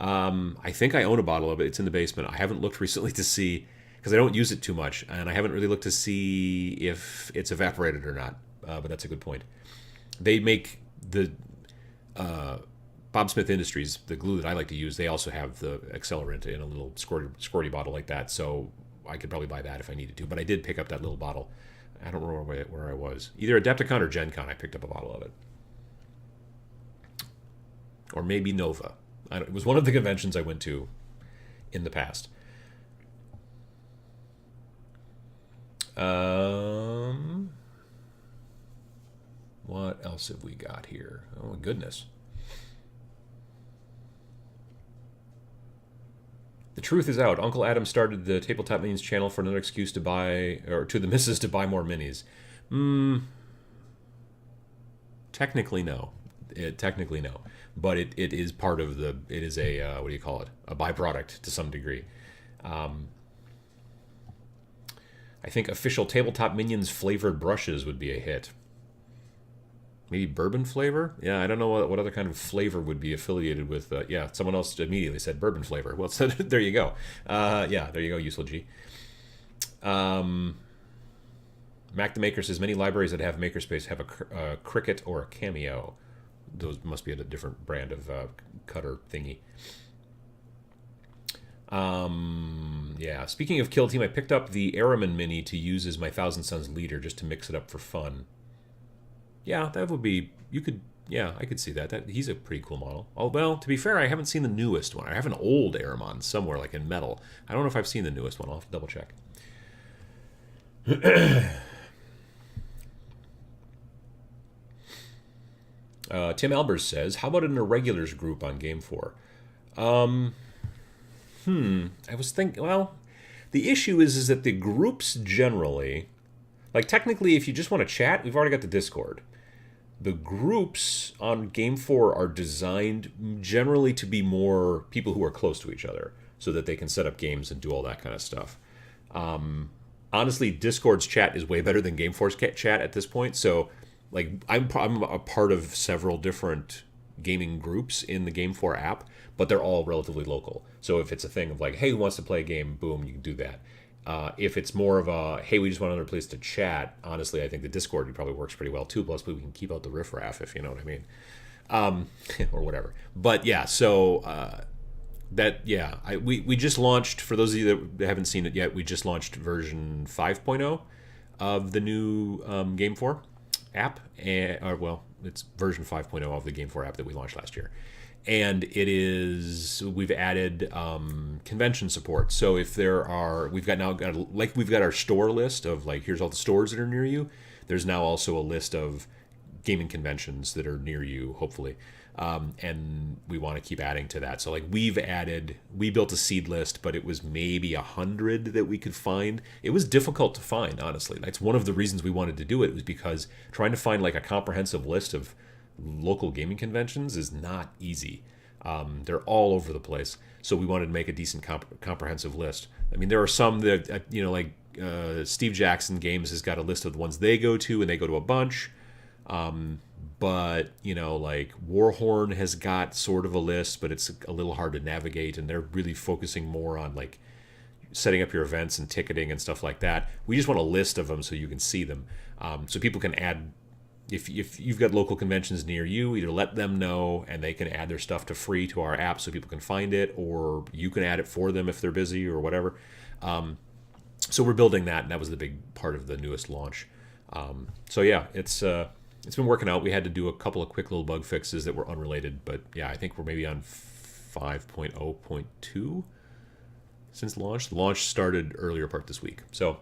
I think I own a bottle of it. It's in the basement. I haven't looked recently to see, because I don't use it too much, and I haven't really looked to see if it's evaporated or not. But that's a good point. They make the... Bob Smith Industries, the glue that I like to use, they also have the accelerant in a little squirty bottle like that, so I could probably buy that if I needed to. But I did pick up that little bottle. I don't remember where I was. Either Adepticon or Gen Con, I picked up a bottle of it. Or maybe Nova. It was one of the conventions I went to in the past. What else have we got here? Oh, my goodness. The truth is out. Uncle Adam started the Tabletop Minis channel for another excuse to buy, or to the missus to buy more minis. Technically, no. Technically, no. But it is part of the, it is a, what do you call it? A byproduct to some degree. I think official Tabletop Minions flavored brushes would be a hit. Maybe bourbon flavor? Yeah, I don't know what other kind of flavor would be affiliated with... yeah, someone else immediately said bourbon flavor. Well, so there you go. Yeah, there you go, Useful G. Mac the Maker says, many libraries that have Makerspace have a Cricut or a Cameo. Those must be a different brand of cutter thingy. Yeah, speaking of Kill Team, I picked up the Araman Mini to use as my Thousand Sons leader just to mix it up for fun. Yeah, that would be... You could... Yeah, I could see that. He's a pretty cool model. Oh, well, to be fair, I haven't seen the newest one. I have an old Aramon somewhere, like in metal. I don't know if I've seen the newest one. I'll have to double check. Tim Albers says, how about an Irregulars group on Game 4? I was thinking... Well, the issue is that the groups generally... Like, technically, if you just want to chat, we've already got the Discord. The groups on Game 4 are designed generally to be more people who are close to each other so that they can set up games and do all that kind of stuff. Honestly, Discord's chat is way better than Game 4's chat at this point. So, like, I'm a part of several different gaming groups in the Game 4 app, but they're all relatively local. So if it's a thing of like, hey, who wants to play a game? Boom, you can do that. If it's more of a, hey, we just want another place to chat, honestly, I think the Discord probably works pretty well too. Plus, we can keep out the riffraff, if you know what I mean, or whatever. But yeah, so we just launched. For those of you that haven't seen it yet, we just launched version 5.0 of the new Game 4 app, it's version 5.0 of the Game 4 app that we launched last year. And we've added convention support. So if we've got our store list of like, here's all the stores that are near you. There's now also a list of gaming conventions that are near you, hopefully. And we want to keep adding to that. So like we built a seed list, but it was maybe 100 that we could find. It was difficult to find, honestly. That's one of the reasons we wanted to do it, was because trying to find like a comprehensive list of local gaming conventions is not easy. They're all over the place. So we wanted to make a decent comprehensive list. I mean, there are some that, Steve Jackson Games has got a list of the ones they go to, and they go to a bunch. But, like Warhorn has got sort of a list, but it's a little hard to navigate, and they're really focusing more on like setting up your events and ticketing and stuff like that. We just want a list of them so you can see them. So people can add, if you've got local conventions near you, either let them know and they can add their stuff to free to our app so people can find it, or you can add it for them if they're busy or whatever. So we're building that, and that was the big part of the newest launch. So yeah, it's been working out. We had to do a couple of quick little bug fixes that were unrelated, but yeah, I think we're maybe on 5.0.2 since launch. The launch started earlier part this week, so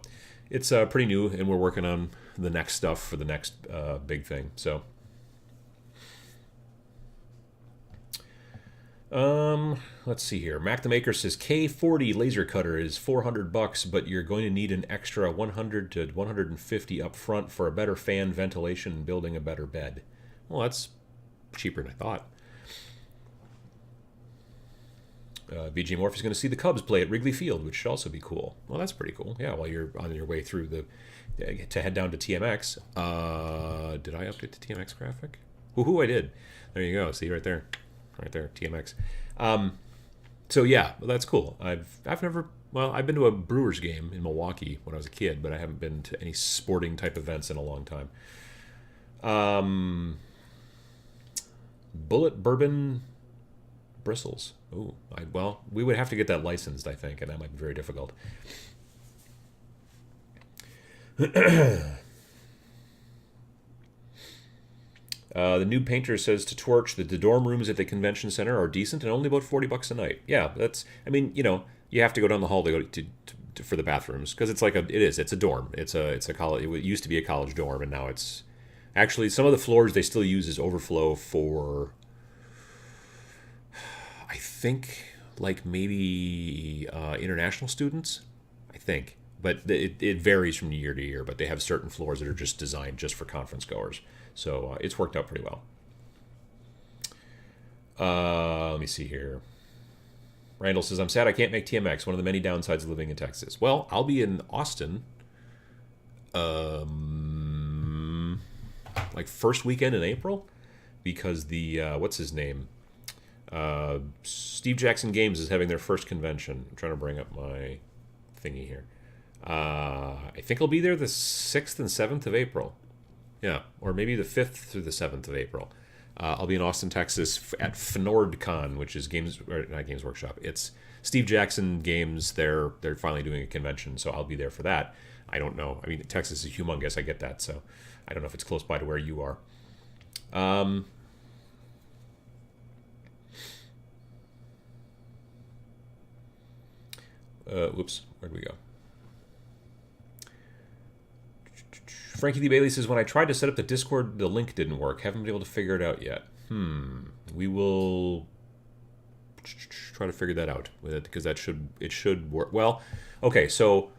it's pretty new, and we're working on the next stuff for the next big thing. So let's see here. Mac the Maker says K40 laser cutter is $400, but you're going to need an extra 100 to 150 up front for a better fan ventilation and building a better bed. Well, that's cheaper than I thought. VG Morph is going to see the Cubs play at Wrigley Field, which should also be cool. Well, that's pretty cool. Yeah, while you're on your way through to head down to TMX. Did I update the TMX graphic? Woohoo, I did. There you go. See right there, TMX. So yeah, well, that's cool. I've been to a Brewers game in Milwaukee when I was a kid, but I haven't been to any sporting type events in a long time. Bullet Bourbon Bristles. Ooh, we would have to get that licensed, I think, and that might be very difficult. The new painter says to Torch that the dorm rooms at the convention center are decent and only about $40 a night. Yeah, you have to go down the hall to go for the bathrooms, because it's a dorm. It's a college. It used to be a college dorm, and now it's actually, some of the floors they still use as overflow for, I think, like maybe international students, I think. But it varies from year to year, but they have certain floors that are just designed just for conference goers. So it's worked out pretty well. Let me see here. Randall says, I'm sad I can't make TMX, one of the many downsides of living in Texas. Well, I'll be in Austin like first weekend in April, because the, what's his name? Steve Jackson Games is having their first convention. I'm trying to bring up my thingy here. I think I'll be there the 6th and 7th of April. Yeah, or maybe the 5th through the 7th of April. I'll be in Austin, Texas at FNORDCon, which is not Games Workshop. It's Steve Jackson Games. They're finally doing a convention, so I'll be there for that. I don't know. I mean, Texas is humongous. I get that, so I don't know if it's close by to where you are. Whoops, where'd we go? Frankie Lee Bailey says, when I tried to set up the Discord, the link didn't work. Haven't been able to figure it out yet. We will try to figure that out, because it should work. Well, okay, so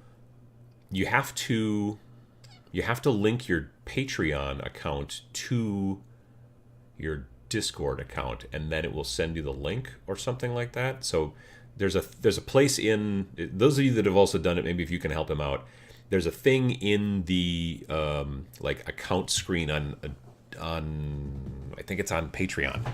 you have to link your Patreon account to your Discord account, and then it will send you the link or something like that. So there's a place in, those of you that have also done it, maybe if you can help him out, there's a thing in the like account screen on I think it's on Patreon,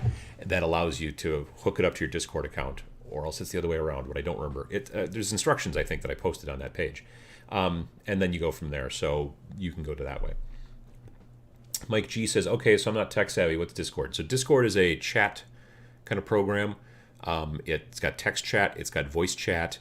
that allows you to hook it up to your Discord account, or else it's the other way around, but I don't remember. There's instructions, I think, that I posted on that page. And then you go from there, so you can go to that way. Mike G says, okay, so I'm not tech savvy. What's Discord? So Discord is a chat kind of program. It's got text chat. It's got voice chat.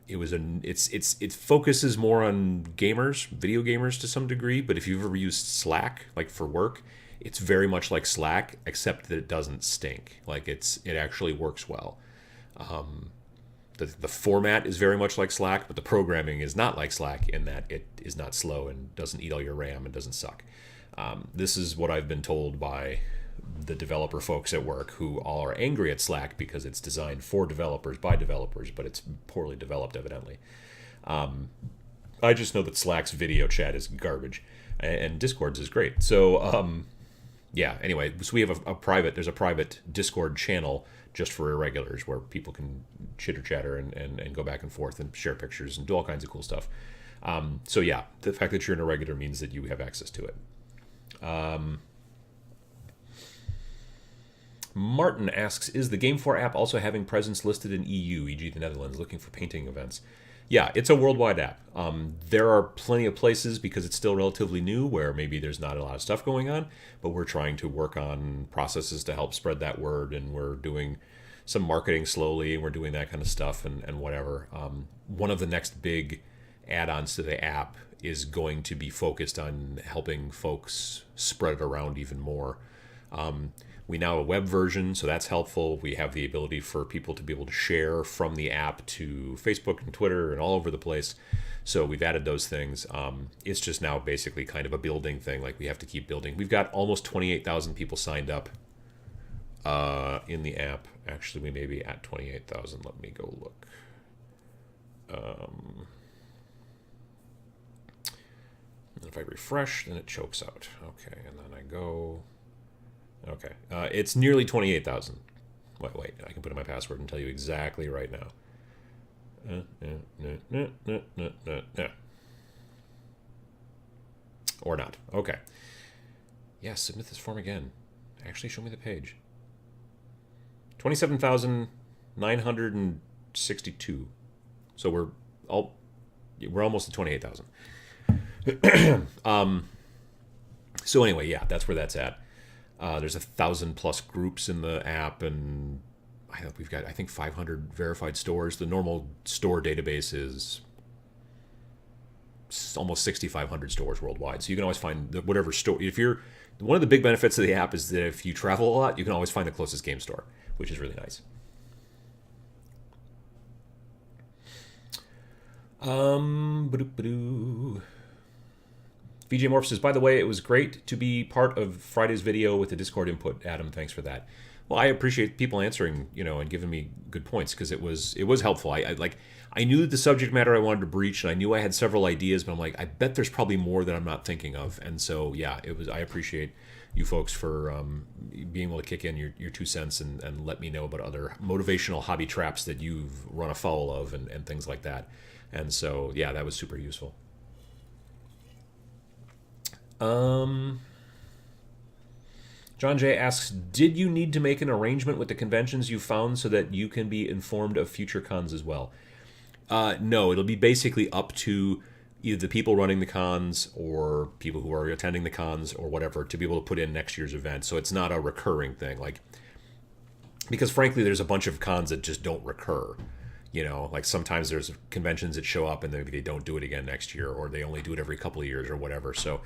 It focuses more on gamers, video gamers to some degree. But if you've ever used Slack, like for work, it's very much like Slack, except that it doesn't stink. Like it actually works well. The format is very much like Slack, but the programming is not like Slack in that it is not slow and doesn't eat all your RAM and doesn't suck. This is what I've been told by the developer folks at work, who all are angry at Slack because it's designed for developers by developers, but it's poorly developed, evidently. I just know that Slack's video chat is garbage, and Discord's is great. So, yeah, anyway, so we have there's a private Discord channel just for Irregulars where people can chitter chatter and go back and forth and share pictures and do all kinds of cool stuff. So yeah, the fact that you're an Irregular means that you have access to it. Martin asks, is the Game 4 app also having presence listed in EU, e.g. the Netherlands, looking for painting events? Yeah, it's a worldwide app. There are plenty of places, because it's still relatively new, where maybe there's not a lot of stuff going on, but we're trying to work on processes to help spread that word, and we're doing some marketing slowly, and we're doing that kind of stuff and whatever. One of the next big add-ons to the app is going to be focused on helping folks spread it around even more. We now have a web version, so that's helpful. We have the ability for people to be able to share from the app to Facebook and Twitter and all over the place. So we've added those things. It's just now basically kind of a building thing. Like, we have to keep building. We've got almost 28,000 people signed up in the app. Actually, we may be at 28,000. Let me go look. If I refresh, then it chokes out. Okay, and then I go... Okay, it's nearly 28,000. Wait, I can put in my password and tell you exactly right now. Or not. Okay. Yeah, submit this form again. Actually, show me the page. 27,962. So we're almost at 28,000. So anyway, yeah, that's where that's at. There's 1,000+ groups in the app, and I think we've got 500 verified stores. The normal store database is almost 6,500 stores worldwide. So you can always find whatever store. One of the big benefits of the app is that if you travel a lot, you can always find the closest game store, which is really nice. VJ Morph says, by the way, it was great to be part of Friday's video with the Discord input. Adam, thanks for that. Well, I appreciate people answering, and giving me good points, because it was helpful. I knew the subject matter I wanted to breach, and I knew I had several ideas, but I'm like, I bet there's probably more that I'm not thinking of. And so, yeah, I appreciate you folks for being able to kick in your 2 cents and let me know about other motivational hobby traps that you've run afoul of and things like that. And so, yeah, that was super useful. John J asks, did you need to make an arrangement with the conventions you found so that you can be informed of future cons as well? No, it'll be basically up to either the people running the cons or people who are attending the cons or whatever to be able to put in next year's event. So it's not a recurring thing. Because frankly, there's a bunch of cons that just don't recur. Sometimes there's conventions that show up and maybe they don't do it again next year, or they only do it every couple of years or whatever. So,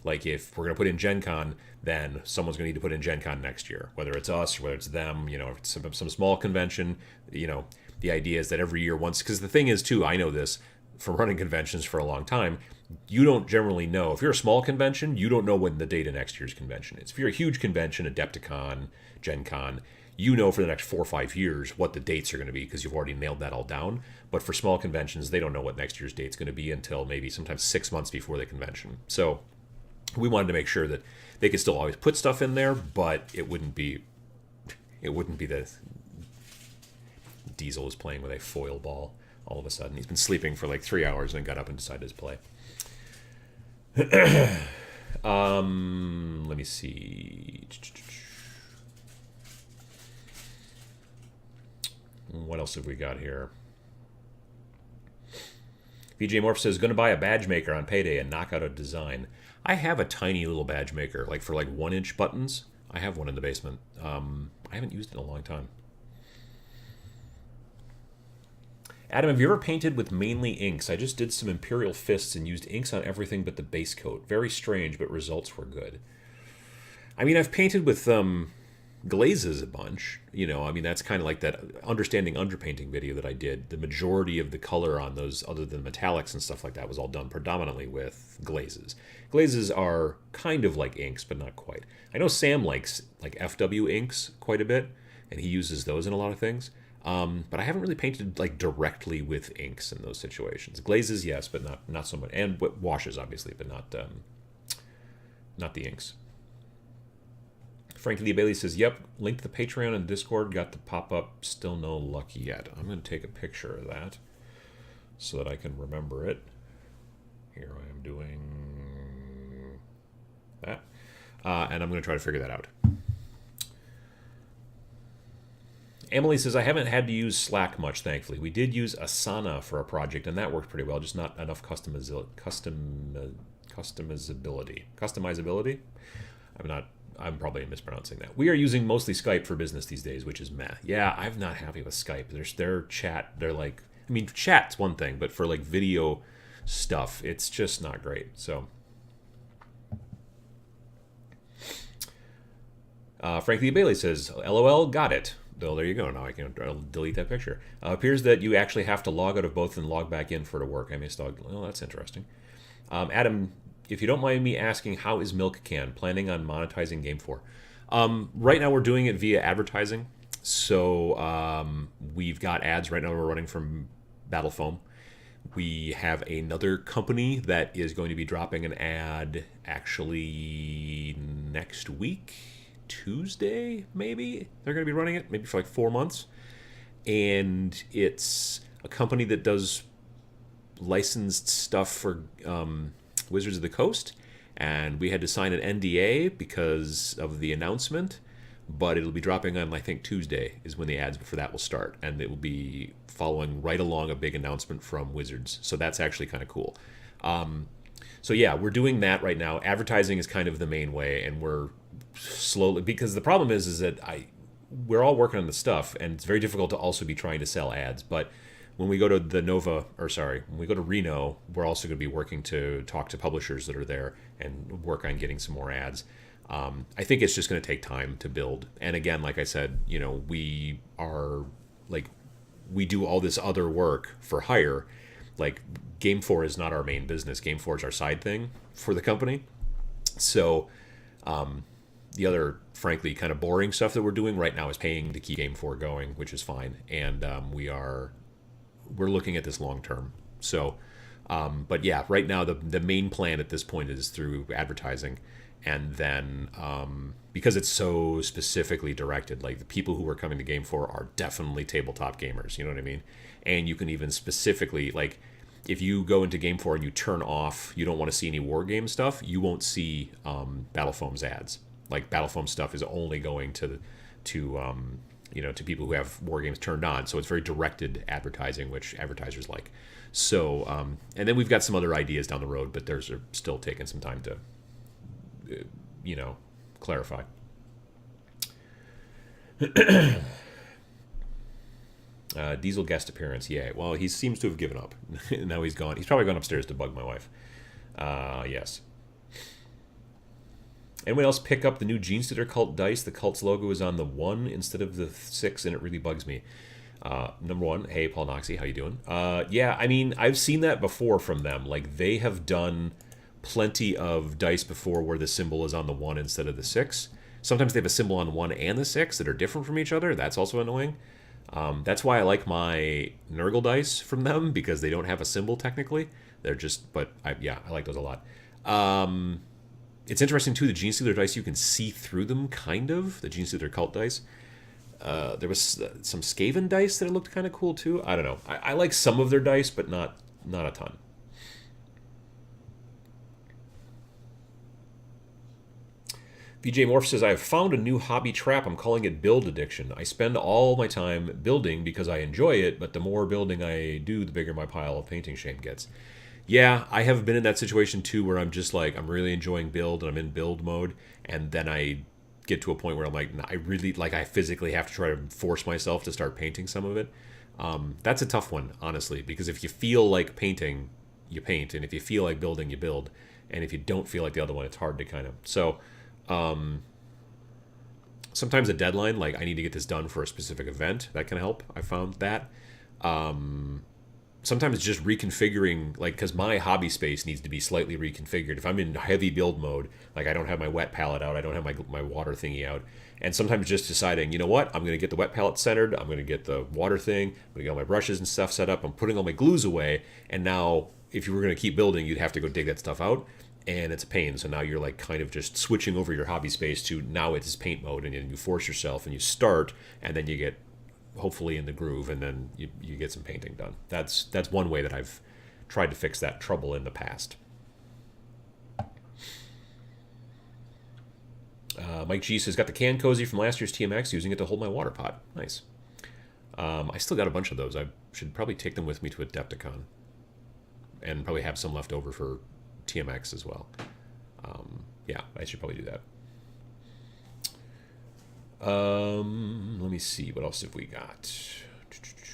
if we're going to put in Gen Con, then someone's going to need to put in Gen Con next year, whether it's us or whether it's them, if it's some small convention. The idea is that every year once, because the thing is, too, I know this from running conventions for a long time, you don't generally know. If you're a small convention, you don't know when the date of next year's convention is. If you're a huge convention, Adepticon, Gen Con, you know for the next 4 or 5 years what the dates are going to be because you've already nailed that all down. But for small conventions, they don't know what next year's date's going to be until maybe sometimes 6 months before the convention. So we wanted to make sure that they could still always put stuff in there, but it wouldn't be that Diesel is playing with a foil ball all of a sudden. He's been sleeping for 3 hours and then got up and decided to play. Let me see. What else have we got here? VJ Morph says, going to buy a badge maker on payday and knock out a design. I have a tiny little badge maker, like for like 1-inch buttons. I have one in the basement. I haven't used it in a long time. Adam, have you ever painted with mainly inks? I just did some Imperial Fists and used inks on everything but the base coat. Very strange, but results were good. I mean, I've painted with glazes a bunch. You know, I mean, that's kind of like that understanding underpainting video that I did. The majority of the color on those, other than metallics and stuff like that, was all done predominantly with glazes. Glazes are kind of like inks, but not quite. I know Sam likes like FW inks quite a bit, and he uses those in a lot of things. But I haven't really painted like directly with inks in those situations. Glazes, yes, but not so much. And washes, obviously, but not the inks. Frankie Lee Bailey says, yep, link to the Patreon and Discord. Got the pop-up. Still no luck yet. I'm going to take a picture of that so that I can remember it. Here I am doing that. And I'm going to try to figure that out. Emily says, I haven't had to use Slack much, thankfully. We did use Asana for a project, and that worked pretty well, just not enough customizability. I'm probably mispronouncing that. We are using mostly Skype for business these days, which is meh. Yeah, I'm not happy with Skype. Their chat, they're like, I mean, chat's one thing, but for like video stuff, it's just not great. So, Frankie Bailey says, LOL, got it. Well, there you go. Now I'll delete that picture. Appears that you actually have to log out of both and log back in for it to work. I missed log. Oh, that's interesting. Adam, if you don't mind me asking, how is Milk Can planning on monetizing Game 4? Right now we're doing it via advertising. So we've got ads right now we're running from Battle Foam. We have another company that is going to be dropping an ad actually next week. Tuesday, maybe they're going to be running it, maybe for like 4 months. And it's a company that does licensed stuff for Wizards of the Coast. And we had to sign an NDA because of the announcement. But it'll be dropping on, I think, Tuesday is when the ads for that will start. And it will be following right along a big announcement from Wizards. So that's actually kind of cool. So yeah, we're doing that right now. Advertising is kind of the main way, and we're slowly, because the problem is that we're all working on the stuff, and it's very difficult to also be trying to sell ads. But when we go to when we go to Reno, we're also going to be working to talk to publishers that are there and work on getting some more ads. I think it's just going to take time to build. And again, like I said, you know, we do all this other work for hire. Like, Game 4 is not our main business. Game 4 is our side thing for the company. So the other, frankly, kind of boring stuff that we're doing right now is paying to keep Game 4 going, which is fine. And we're looking at this long term. So, but yeah, right now the main plan at this point is through advertising. And then because it's so specifically directed, like the people who are coming to Game 4 are definitely tabletop gamers. You know what I mean? And you can even specifically, like, if you go into Game 4 and you turn off, you don't want to see any war game stuff, you won't see Battle Foam's ads. Like, Battle Foam stuff is only going to people who have war games turned on. So it's very directed advertising, which advertisers like. So, and then we've got some other ideas down the road, but those are still taking some time to, clarify. Diesel guest appearance, yeah. Well, he seems to have given up. Now he's gone. He's probably gone upstairs to bug my wife. Yes. Anyone else pick up the new Genestealer Cult dice? The Cult's logo is on the 1 instead of the 6, and it really bugs me. Number 1, hey, Paul Noxie, how you doing? Yeah, I mean, I've seen that before from them. Like, they have done plenty of dice before where the symbol is on the 1 instead of the 6. Sometimes they have a symbol on the 1 and the 6 that are different from each other. That's also annoying. That's why I like my Nurgle dice from them, because they don't have a symbol technically. They're just, I like those a lot. It's interesting too, the Genestealer dice, you can see through them, kind of. The Genestealer Cult dice. There was some Skaven dice that looked kind of cool too. I don't know. I like some of their dice, but not a ton. BJ Morph says, I have found a new hobby trap. I'm calling it build addiction. I spend all my time building because I enjoy it, but the more building I do, the bigger my pile of painting shame gets. Yeah, I have been in that situation too where I'm just like, I'm really enjoying build and I'm in build mode. And then I get to a point where I'm like, nah, I really, like, I physically have to try to force myself to start painting some of it. That's a tough one, honestly, because if you feel like painting, you paint. And if you feel like building, you build. And if you don't feel like the other one, it's hard to kind of. So, sometimes a deadline, like I need to get this done for a specific event, that can help. I found that. Sometimes just reconfiguring, like, because my hobby space needs to be slightly reconfigured. If I'm in heavy build mode, like I don't have my wet palette out, I don't have my water thingy out, and sometimes just deciding, you know what, I'm going to get the wet palette centered, I'm going to get the water thing, I'm going to get all my brushes and stuff set up, I'm putting all my glues away, and now if you were going to keep building, you'd have to go dig that stuff out, and it's a pain. So now you're like kind of just switching over your hobby space to now it's paint mode, and you force yourself and you start, and then you get hopefully in the groove, and then you get some painting done. That's one way that I've tried to fix that trouble in the past. Mike G says, got the can cozy from last year's TMX, using it to hold my water pot. Nice. I still got a bunch of those. I should probably take them with me to Adepticon and probably have some left over for TMX as well. Yeah, I should probably do that. Let me see. What else have we got?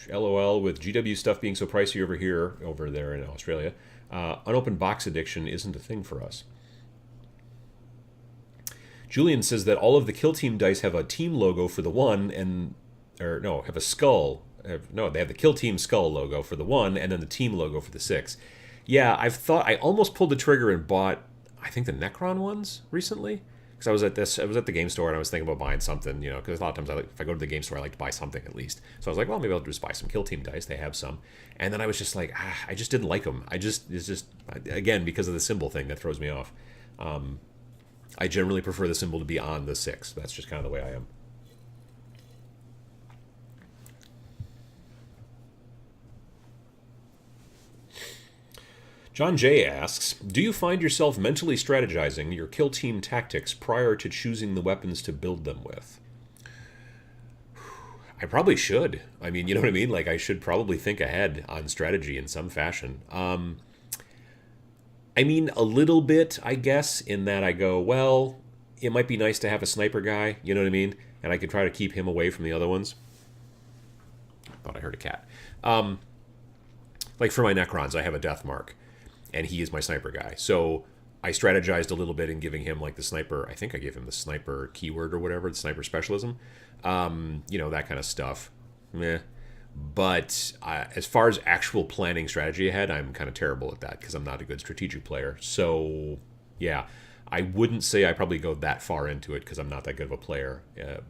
LOL, with GW stuff being so pricey over there in Australia, unopened box addiction isn't a thing for us. Julian says that all of the Kill Team dice have a team logo for the one, have a skull. They have the Kill Team skull logo for the one, and then the team logo for the 6. Yeah, I almost pulled the trigger and bought, I think, the Necron ones recently. Because I was at the game store and I was thinking about buying something, because a lot of times if I go to the game store, I like to buy something at least. So I was like, well, maybe I'll just buy some Kill Team dice. They have some. And then I was just like, I just didn't like them. It's just, again, because of the symbol thing that throws me off. I generally prefer the symbol to be on the 6. That's just kind of the way I am. John J. asks, do you find yourself mentally strategizing your kill team tactics prior to choosing the weapons to build them with? I probably should. I mean, you know what I mean? Like, I should probably think ahead on strategy in some fashion. I mean, a little bit, I guess, in that I go, well, it might be nice to have a sniper guy, you know what I mean? And I could try to keep him away from the other ones. Thought I heard a cat. Like for my Necrons, I have a death mark. And he is my sniper guy. So I strategized a little bit in giving him like the sniper. I think I gave him the sniper keyword or whatever, the sniper specialism. That kind of stuff. Meh. But as far as actual planning strategy ahead, I'm kind of terrible at that because I'm not a good strategic player. So yeah, I wouldn't say I probably go that far into it because I'm not that good of a player.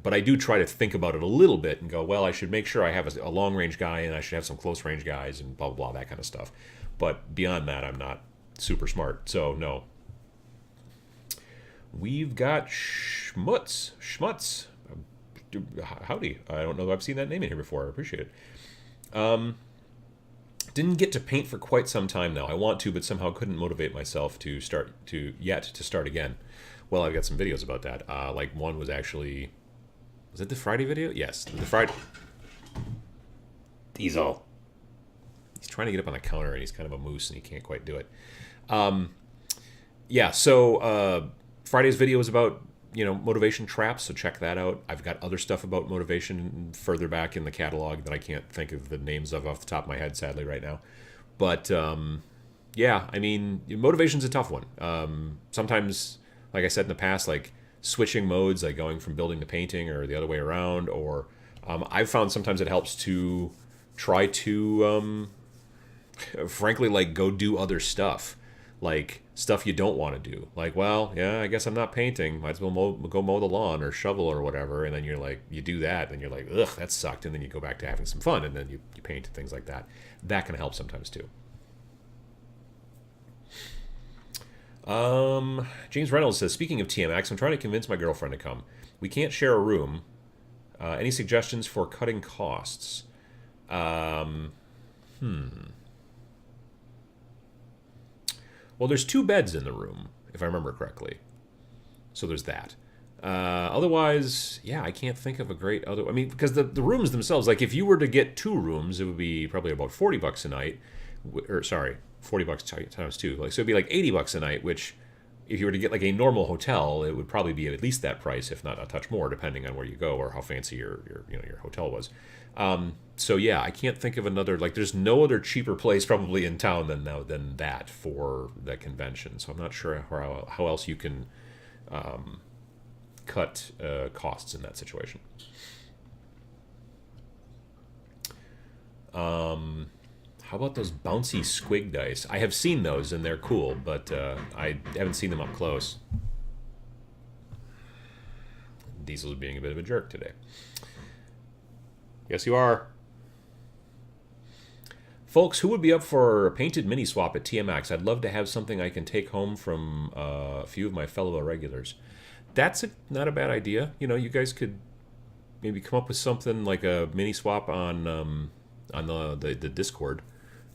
But I do try to think about it a little bit and go, well, I should make sure I have a long range guy and I should have some close range guys and blah, blah, blah, that kind of stuff. But beyond that, I'm not super smart. So, no. We've got Schmutz. Howdy. I don't know if I've seen that name in here before. I appreciate it. Didn't get to paint for quite some time now. I want to, but somehow couldn't motivate myself to start again. Well, I've got some videos about that. Like one was actually... Was it the Friday video? Yes, the Friday... Diesel. He's trying to get up on the counter, and he's kind of a moose, and he can't quite do it. So Friday's video is about, motivation traps, so check that out. I've got other stuff about motivation further back in the catalog that I can't think of the names of off the top of my head, sadly, right now. But, motivation's a tough one. Sometimes, like I said in the past, like switching modes, like going from building to painting or the other way around, or I've found sometimes it helps to try to... frankly, like, go do other stuff, like stuff you don't want to do. Like, well, yeah, I guess I'm not painting. Might as well go mow the lawn or shovel or whatever. And then you're like, you do that, and you're like, ugh, that sucked. And then you go back to having some fun, and then you paint and things like that. That can help sometimes too. James Reynolds says, speaking of TMX, I'm trying to convince my girlfriend to come. We can't share a room. Any suggestions for cutting costs? Well, there's 2 beds in the room, if I remember correctly. So there's that. Otherwise, yeah, I can't think of a great other. I mean, because the rooms themselves, like if you were to get 2 rooms, it would be probably about $40 a night. Or sorry, $40 times two. Like so, it'd be like $80 a night. Which, if you were to get like a normal hotel, it would probably be at least that price, if not a touch more, depending on where you go or how fancy your hotel was. So yeah, I can't think of another. Like, there's no other cheaper place probably in town than that for the convention. So I'm not sure how else you can cut costs in that situation. How about those bouncy squig dice? I have seen those and they're cool, but I haven't seen them up close. Diesel's being a bit of a jerk today. Yes, you are. Folks, who would be up for a painted mini swap at TMX? I'd love to have something I can take home from a few of my fellow irregulars. That's not a bad idea. You know, you guys could maybe come up with something like a mini swap on the Discord,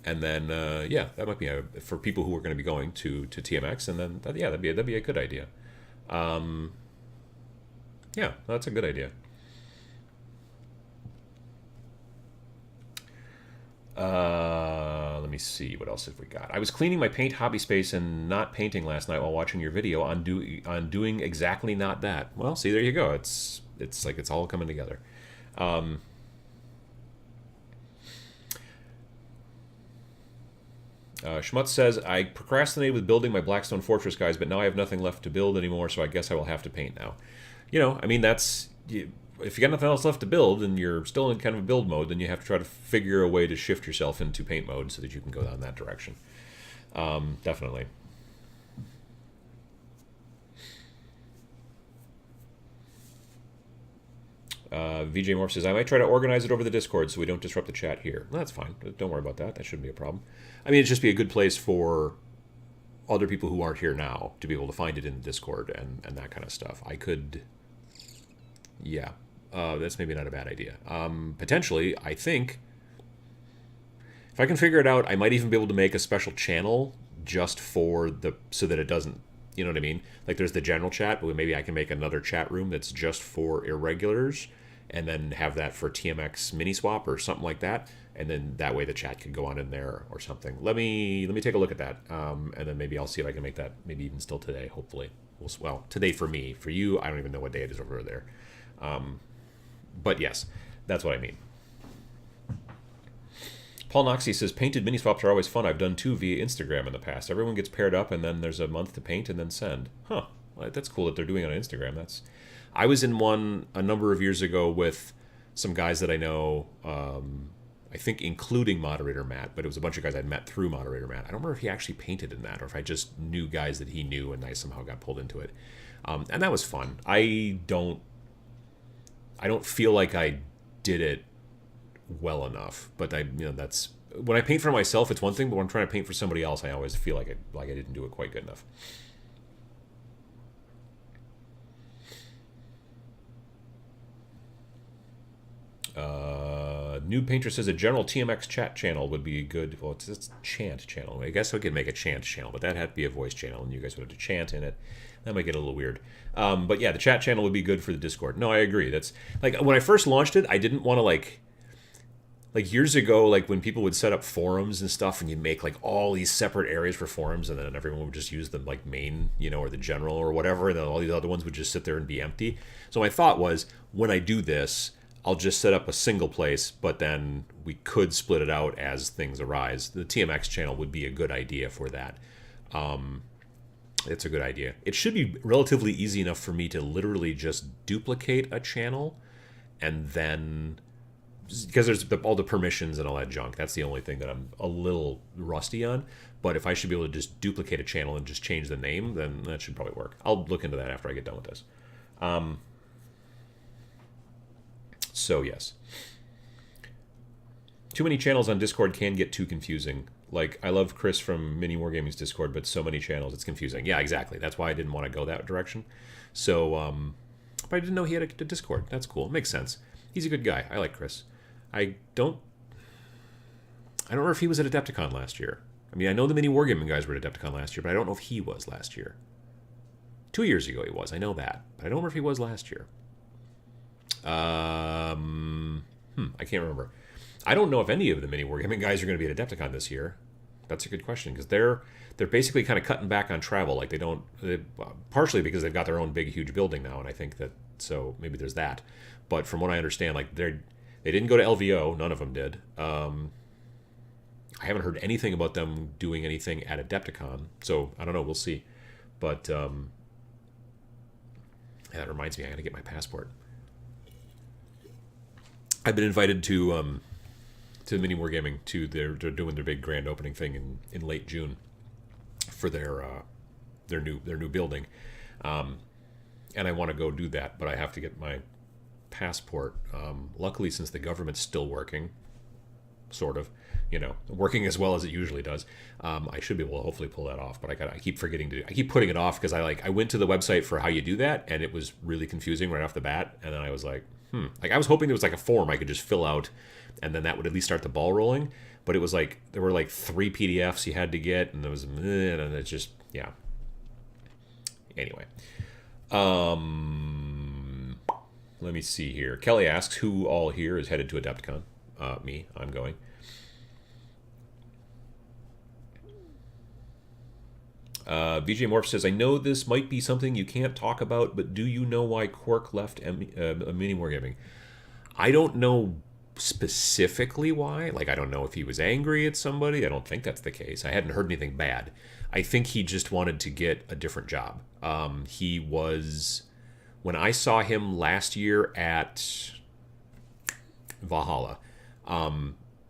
and then yeah, that might be for people who are going to be going to TMX, and then yeah, that'd be a good idea. Yeah, that's a good idea. Let me see, what else have we got? I was cleaning my paint hobby space and not painting last night while watching your video on doing exactly not that. Well, see, there you go. It's like it's all coming together. Schmutz says, I procrastinated with building my Blackstone Fortress, guys, but now I have nothing left to build anymore, so I guess I will have to paint now. You know, I mean, if you got nothing else left to build and you're still in kind of a build mode, then you have to try to figure a way to shift yourself into paint mode so that you can go down that direction. Definitely. VJ Morph says, I might try to organize it over the Discord so we don't disrupt the chat here. Well, that's fine. Don't worry about that. That shouldn't be a problem. I mean, it'd just be a good place for other people who aren't here now to be able to find it in the Discord and that kind of stuff. I could... Yeah. That's maybe not a bad idea. Potentially, I think... If I can figure it out, I might even be able to make a special channel just for so that it doesn't... You know what I mean? Like, there's the general chat, but maybe I can make another chat room that's just for irregulars, and then have that for TMX mini swap or something like that, and then that way the chat could go on in there or something. Let me take a look at that, and then maybe I'll see if I can make that maybe even still today. Hopefully, well, today for me. For you, I don't even know what day it is over there. But yes, that's what I mean. Paul Noxie says, painted mini swaps are always fun. I've done 2 via Instagram in the past. Everyone gets paired up, and then there's a month to paint and then send. Huh. Well, that's cool that they're doing it on Instagram. I was in one a number of years ago with some guys that I know, I think including Moderator Matt, but it was a bunch of guys I'd met through Moderator Matt. I don't remember if he actually painted in that or if I just knew guys that he knew and I somehow got pulled into it. And that was fun. I don't feel like I did it well enough, but that's when I paint for myself, it's one thing, but when I'm trying to paint for somebody else, I always feel like I didn't do it quite good enough. Noob Painter says a general TMX chat channel would be good. Well, it's chant channel. I guess I could make a chant channel, but that had to be a voice channel, and you guys would have to chant in it. That might get a little weird. But yeah, the chat channel would be good for the Discord. No, I agree. That's like when I first launched it, I didn't want to like years ago, like when people would set up forums and stuff, and you'd make like all these separate areas for forums, and then everyone would just use the like main, or the general or whatever, and then all these other ones would just sit there and be empty. So my thought was, when I do this, I'll just set up a single place, but then we could split it out as things arise. The TMX channel would be a good idea for that. It's a good idea. It should be relatively easy enough for me to literally just duplicate a channel, and then, because there's all the permissions and all that junk, that's the only thing that I'm a little rusty on. But if I should be able to just duplicate a channel and just change the name, then that should probably work. I'll look into that after I get done with this. So yes, too many channels on Discord can get too confusing. Like, I love Chris from Mini Wargaming's Discord, but so many channels, it's confusing. Yeah, exactly. That's why I didn't want to go that direction. So, but I didn't know he had a Discord. That's cool. Makes sense. He's a good guy. I like Chris. I don't remember if he was at Adepticon last year. I mean, I know the Mini Wargaming guys were at Adepticon last year, but I don't know if he was last year. 2 years ago he was. I know that, but I don't remember if he was last year. I can't remember. I don't know if any of the mini wargaming guys are going to be at Adepticon this year. That's a good question, because they're basically kind of cutting back on travel. Like partially because they've got their own big, huge building now, and I think that, so maybe there's that. But from what I understand, like they didn't go to LVO. None of them did. I haven't heard anything about them doing anything at Adepticon, so I don't know. We'll see. But yeah, that reminds me, I got to get my passport. I've been invited to Mini Wargaming. They're doing their big grand opening thing in late June for their new building, and I want to go do that, but I have to get my passport. Luckily, since the government's still working, sort of, working as well as it usually does, I should be able to hopefully pull that off. But I keep forgetting to. I keep putting it off because I went to the website for how you do that, and it was really confusing right off the bat. And then I was like, Like, I was hoping there was like a form I could just fill out, and then that would at least start the ball rolling. But it was like there were like 3 PDFs you had to get, and there was, and it's just, yeah. Anyway, let me see here. Kelly asks, who all here is headed to Adepticon? Me, I'm going. VJ Morph says, I know this might be something you can't talk about, but do you know why Quark left Mini Wargaming? I don't know specifically why. Like, I don't know if he was angry at somebody. I don't think that's the case. I hadn't heard anything bad. I think he just wanted to get a different job. He was... When I saw him last year at Valhalla,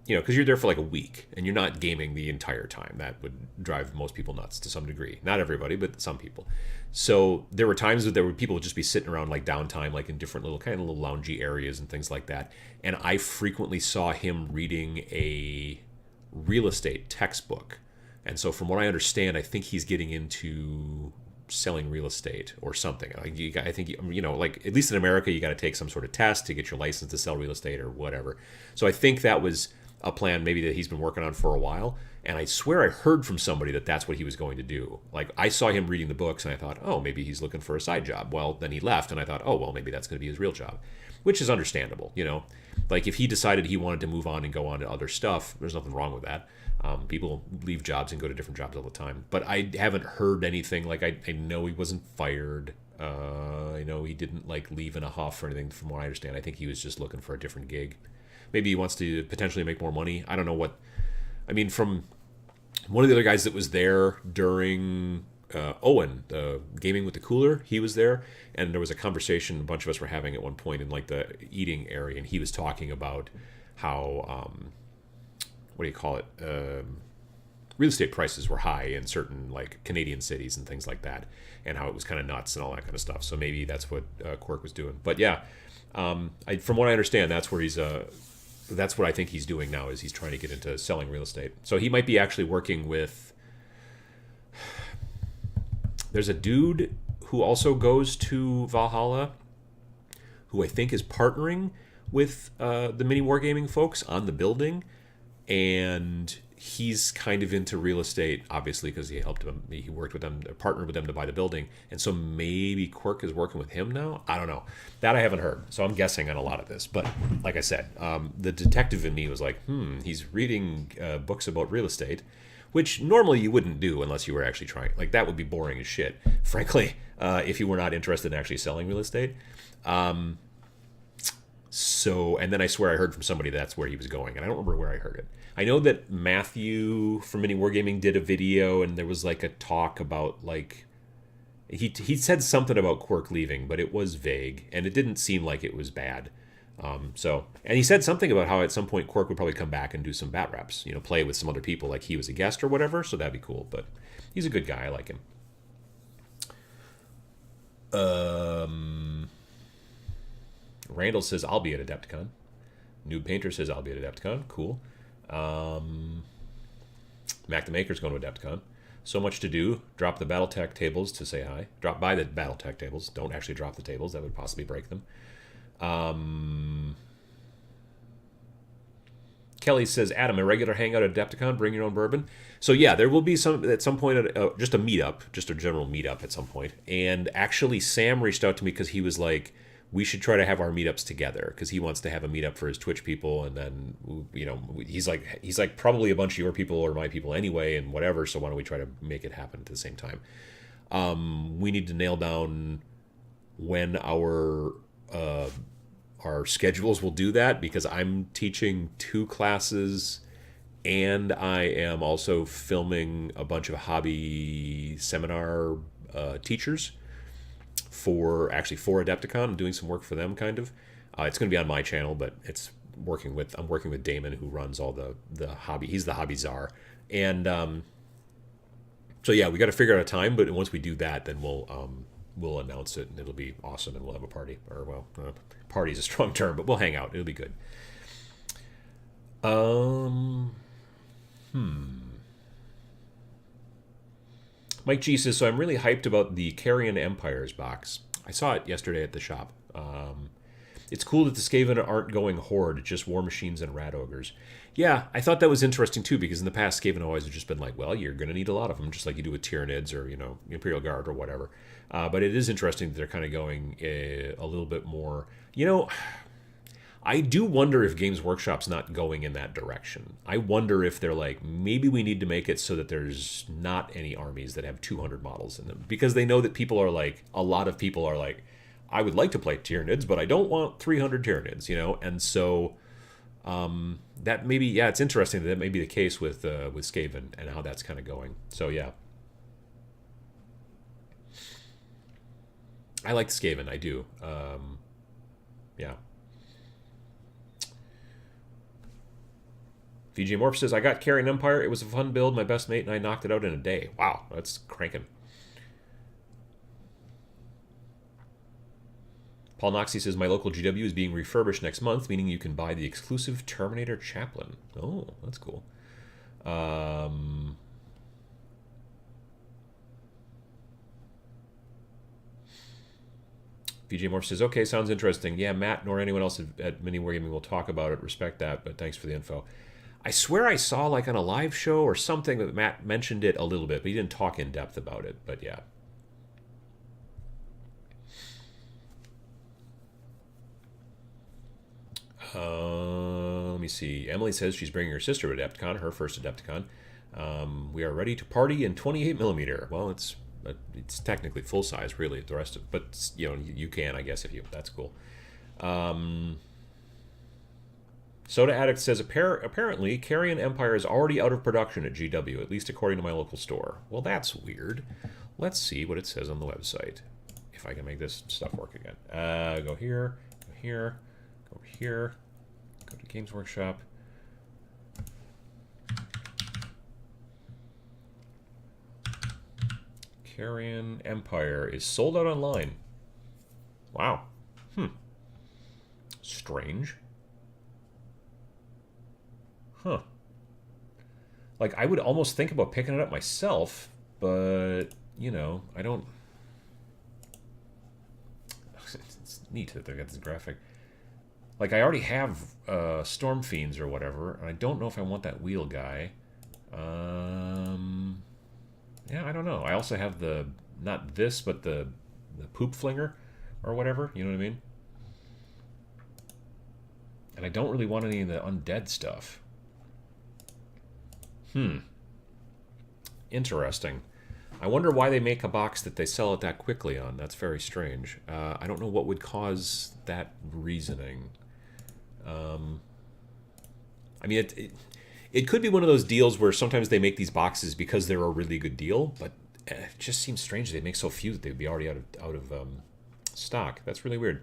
because you're there for like a week and you're not gaming the entire time. That would drive most people nuts to some degree. Not everybody, but some people. So there were times that people would just be sitting around like downtime, like in different little loungy areas and things like that. And I frequently saw him reading a real estate textbook. And so from what I understand, I think he's getting into selling real estate or something. I think, like, at least in America, you got to take some sort of test to get your license to sell real estate or whatever. So I think that was a plan maybe that he's been working on for a while. And I swear I heard from somebody that that's what he was going to do. Like, I saw him reading the books and I thought, oh, maybe he's looking for a side job. Well, then he left and I thought, oh, well, maybe that's going to be his real job, which is understandable. Like, if he decided he wanted to move on and go on to other stuff, there's nothing wrong with that. People leave jobs and go to different jobs all the time. But I haven't heard anything. Like, I know he wasn't fired. I know he didn't, like, leave in a huff or anything, from what I understand. I think he was just looking for a different gig. Maybe he wants to potentially make more money. I don't know what... I mean, from one of the other guys that was there during Owen, Gaming with the Cooler, he was there. And there was a conversation a bunch of us were having at one point in, like, the eating area. And he was talking about how... what do you call it? Real estate prices were high in certain, like, Canadian cities and things like that, and how it was kind of nuts and all that kind of stuff. So maybe that's what Quirk was doing. But yeah, from what I understand, that's where he's. That's what I think he's doing now, is he's trying to get into selling real estate. So he might be actually working with. There's a dude who also goes to Valhalla, who I think is partnering with the Mini Wargaming folks on the building. And he's kind of into real estate, obviously, because he worked with them, partnered with them to buy the building. And so maybe Quirk is working with him now. I don't know. That I haven't heard. So I'm guessing on a lot of this. But like I said, the detective in me was like, he's reading books about real estate, which normally you wouldn't do unless you were actually trying. Like, that would be boring as shit, frankly, if you were not interested in actually selling real estate. So, and then I swear I heard from somebody that's where he was going, and I don't remember where I heard it. I know that Matthew from Mini Wargaming did a video, and there was like a talk about, like, he said something about Quirk leaving, but it was vague, and it didn't seem like it was bad. And he said something about how at some point Quirk would probably come back and do some bat reps, play with some other people, like he was a guest or whatever, so that'd be cool. But he's a good guy. I like him. Randall says, I'll be at Adepticon. Noob Painter says, I'll be at Adepticon. Cool. Mac the Maker's going to Adepticon. So much to do. Drop the Battletech tables to say hi. Drop by the Battletech tables. Don't actually drop the tables. That would possibly break them. Kelly says, Adam, a regular hangout at Adepticon, bring your own bourbon. So yeah, there will be some at some point, just a meetup, just a general meetup at some point. And actually, Sam reached out to me because he was like, we should try to have our meetups together because he wants to have a meetup for his Twitch people. And then, he's like probably a bunch of your people or my people anyway and whatever. So why don't we try to make it happen at the same time? We need to nail down when our schedules will do that because I'm teaching 2 classes and I am also filming a bunch of hobby seminar teachers for Adepticon. I'm doing some work for them, kind of. It's going to be on my channel, but I'm working with Damon, who runs all the hobby. He's the hobby czar, and so yeah, we got to figure out a time. But once we do that, then we'll announce it, and it'll be awesome, and we'll have a party. Or party is a strong term, but we'll hang out. It'll be good. Mike G says, so I'm really hyped about the Carrion Empires box. I saw it yesterday at the shop. It's cool that the Skaven aren't going horde, just war machines and rat ogres. Yeah, I thought that was interesting too, because in the past, Skaven always have just been like, well, you're going to need a lot of them, just like you do with Tyranids or, Imperial Guard or whatever. But it is interesting that they're kind of going a little bit more. I do wonder if Games Workshop's not going in that direction. I wonder if they're like, maybe we need to make it so that there's not any armies that have 200 models in them. Because they know that a lot of people are like, I would like to play Tyranids, but I don't want 300 Tyranids, And so that maybe, it's interesting that may be the case with Skaven and how that's kind of going. So yeah. I like Skaven, I do. Yeah. VJ Morph says, I got Carrion Empire. It was a fun build. My best mate and I knocked it out in a day. Wow, that's cranking. Paul Noxie says, my local GW is being refurbished next month, meaning you can buy the exclusive Terminator Chaplain. Oh, that's cool. VJ Morph says, okay, sounds interesting. Yeah, Matt nor anyone else at Mini Wargaming will talk about it. Respect that, but thanks for the info. I swear I saw like on a live show or something that Matt mentioned it a little bit, but he didn't talk in depth about it. But yeah. Let me see. Emily says she's bringing her sister to Adepticon, her first Adepticon. We are ready to party in 28mm. Well, it's technically full size, really. The rest of, but you can, I guess, if you. That's cool. Soda Addict says, apparently, Carrion Empire is already out of production at GW, at least according to my local store. Well, that's weird. Let's see what it says on the website. If I can make this stuff work again. Go here, go here, go over here, go to Games Workshop. Carrion Empire is sold out online. Wow. Strange. Huh. Like, I would almost think about picking it up myself, but, I don't... It's neat that they got this graphic. Like, I already have Storm Fiends or whatever, and I don't know if I want that wheel guy. Yeah, I don't know. I also have not this, but the poop flinger or whatever, you know what I mean? And I don't really want any of the undead stuff. Interesting. I wonder why they make a box that they sell it that quickly on. That's very strange. I don't know what would cause that reasoning. I mean, it could be one of those deals where sometimes they make these boxes because they're a really good deal, but it just seems strange they make so few that they'd be already out of stock. That's really weird.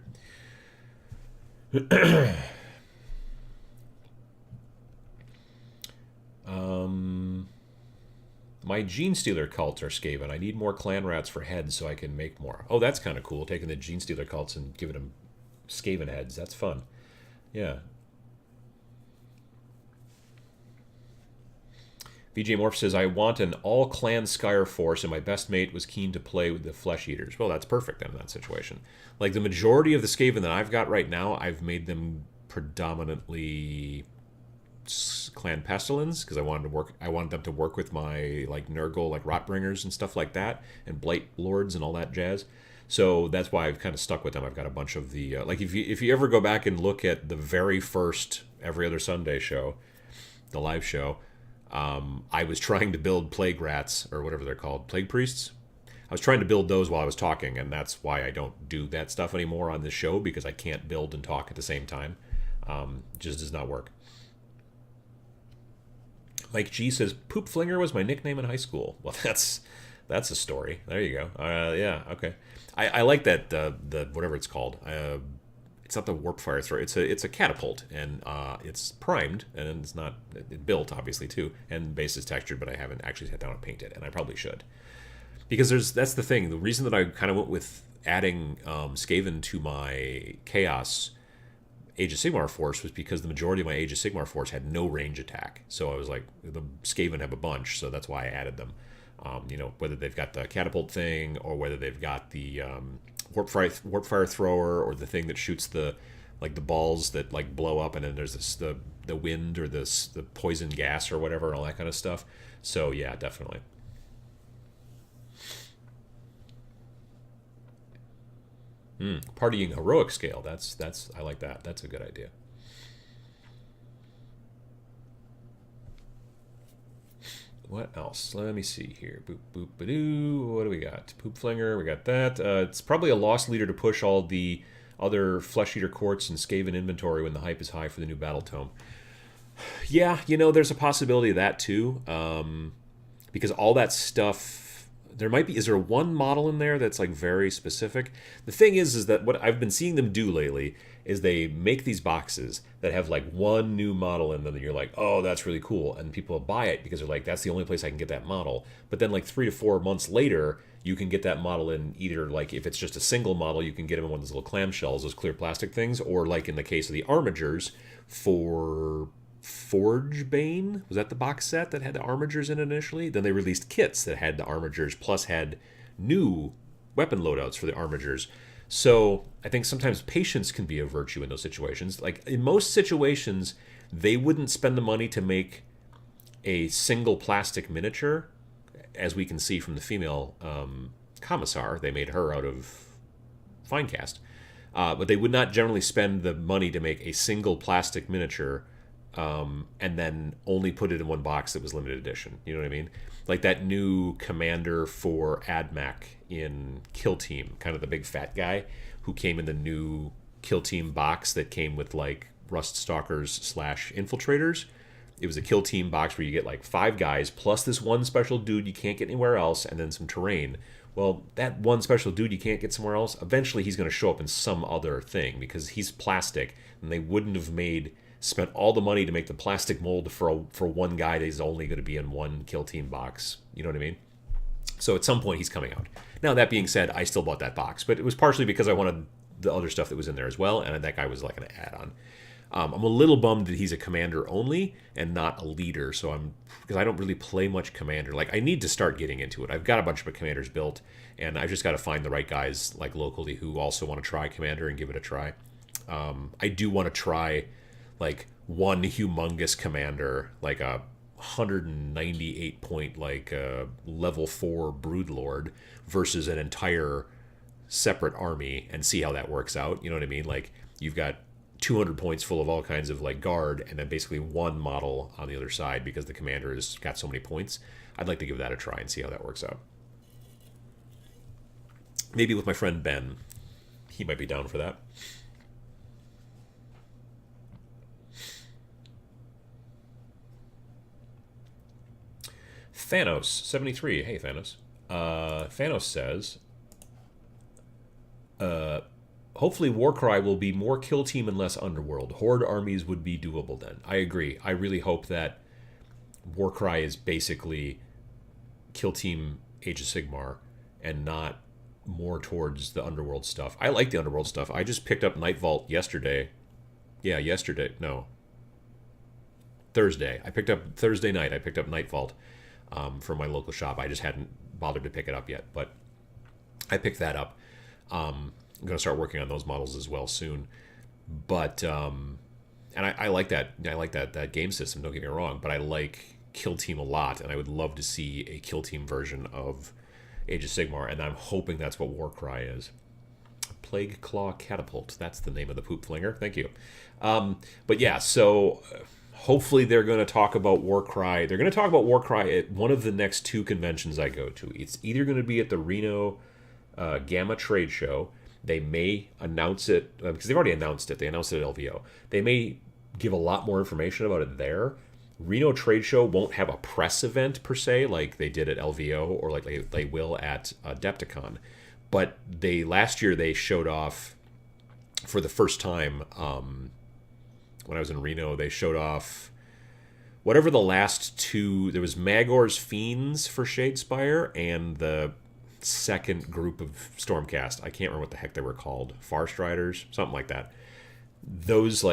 My Gene Stealer cults are Skaven. I need more clan rats for heads so I can make more. Oh, that's kind of cool, taking the Gene Stealer cults and giving them Skaven heads. That's fun. Yeah. VJ Morph says, I want an all-clan Skyr force, and my best mate was keen to play with the Flesh Eaters. Well, that's perfect then in that situation. Like, the majority of the Skaven that I've got right now, I've made them predominantly Clan Pestilence because I wanted them to work with my like Nurgle like Rotbringers and stuff like that, and Blight Lords and all that jazz. So that's why I've kind of stuck with them. I've got a bunch of the like if you ever go back and look at the very first Every Other Sunday show, the live show, I was trying to build plague rats or whatever they're called, plague priests. I was trying to build those while I was talking, and that's why I don't do that stuff anymore on this show because I can't build and talk at the same time. It just does not work. Mike G says, Poop Flinger was my nickname in high school. Well, that's a story. There you go. Yeah, okay. I like that, the whatever it's called. It's not the warp fire thrower. It's a catapult, and it's primed, and it's not it built, obviously, too. And the base is textured, but I haven't actually sat down and painted, and I probably should. Because that's the thing. The reason that I kind of went with adding Skaven to my Chaos Age of Sigmar force was because the majority of my Age of Sigmar force had no range attack. So I was like, the Skaven have a bunch, so that's why I added them. Whether they've got the catapult thing or whether they've got the warp fire thrower or the thing that shoots the balls that like blow up, and then there's the wind or the poison gas or whatever and all that kind of stuff. So yeah, definitely. Partying heroic scale. That's I like that. That's a good idea. What else? Let me see here. Boop boop badoo. What do we got? Poop Flinger. We got that. It's probably a lost leader to push all the other Flesh Eater Courts and Skaven inventory when the hype is high for the new Battle Tome. Yeah, there's a possibility of that too. Because all that stuff. Is there one model in there that's like very specific? The thing is that what I've been seeing them do lately is they make these boxes that have like one new model in them, and you're like, oh, that's really cool, and people buy it because they're like, that's the only place I can get that model. But then like 3 to 4 months later, you can get that model in either like if it's just a single model, you can get them in one of those little clamshells, those clear plastic things, or like in the case of the Armigers for Forge Bane, was that the box set that had the Armigers in it initially? Then they released kits that had the Armigers plus had new weapon loadouts for the Armigers. So I think sometimes patience can be a virtue in those situations. Like in most situations, they wouldn't spend the money to make a single plastic miniature, as we can see from the female commissar. They made her out of Finecast. But they would not generally spend the money to make a single plastic miniature and then only put it in one box that was limited edition. You know what I mean? Like that new commander for AdMac in Kill Team, kind of the big fat guy who came in the new Kill Team box that came with like Rust Stalkers / Infiltrators. It was a Kill Team box where you get like 5 guys plus this one special dude you can't get anywhere else, and then some terrain. Well, that one special dude you can't get somewhere else, eventually he's going to show up in some other thing because he's plastic, and they wouldn't have spent all the money to make the plastic mold for one guy that is only going to be in one Kill Team box. You know what I mean? So at some point he's coming out. Now that being said, I still bought that box, but it was partially because I wanted the other stuff that was in there as well, and that guy was like an add-on. I'm a little bummed that he's a commander only and not a leader. Because I don't really play much commander. Like I need to start getting into it. I've got a bunch of commanders built, and I've just got to find the right guys like locally who also want to try commander and give it a try. I do want to try like one humongous commander, like a 198 point like level 4 Broodlord versus an entire separate army and see how that works out. You know what I mean? Like you've got 200 points full of all kinds of like guard, and then basically one model on the other side because the commander has got so many points. I'd like to give that a try and see how that works out. Maybe with my friend Ben. He might be down for that. Thanos 73. Hey Thanos. Thanos says, hopefully Warcry will be more Kill Team and less Underworld. Horde armies would be doable then. I agree. I really hope that Warcry is basically Kill Team Age of Sigmar and not more towards the Underworld stuff. I like the Underworld stuff. I just picked up Night Vault yesterday. Yeah, yesterday. No. Thursday. Thursday night, I picked up Night Vault from my local shop. I just hadn't bothered to pick it up yet, but I picked that up. I'm going to start working on those models as well soon. But and I like that. I like that game system. Don't get me wrong, but I like Kill Team a lot, and I would love to see a Kill Team version of Age of Sigmar, and I'm hoping that's what Warcry is. Plague Claw Catapult. That's the name of the poop flinger. Thank you. But yeah, so hopefully they're going to talk about Warcry. They're going to talk about Warcry at one of the next 2 conventions I go to. It's either going to be at the Reno Gamma Trade Show. They may announce it, because they've already announced it. They announced it at LVO. They may give a lot more information about it there. Reno Trade Show won't have a press event per se like they did at LVO or like they will at Adepticon. But last year they showed off for the first time when I was in Reno. They showed off whatever the last 2. There was Magor's Fiends for Shadespire and the second group of Stormcast. I can't remember what the heck they were called. Farstriders, something like that. Those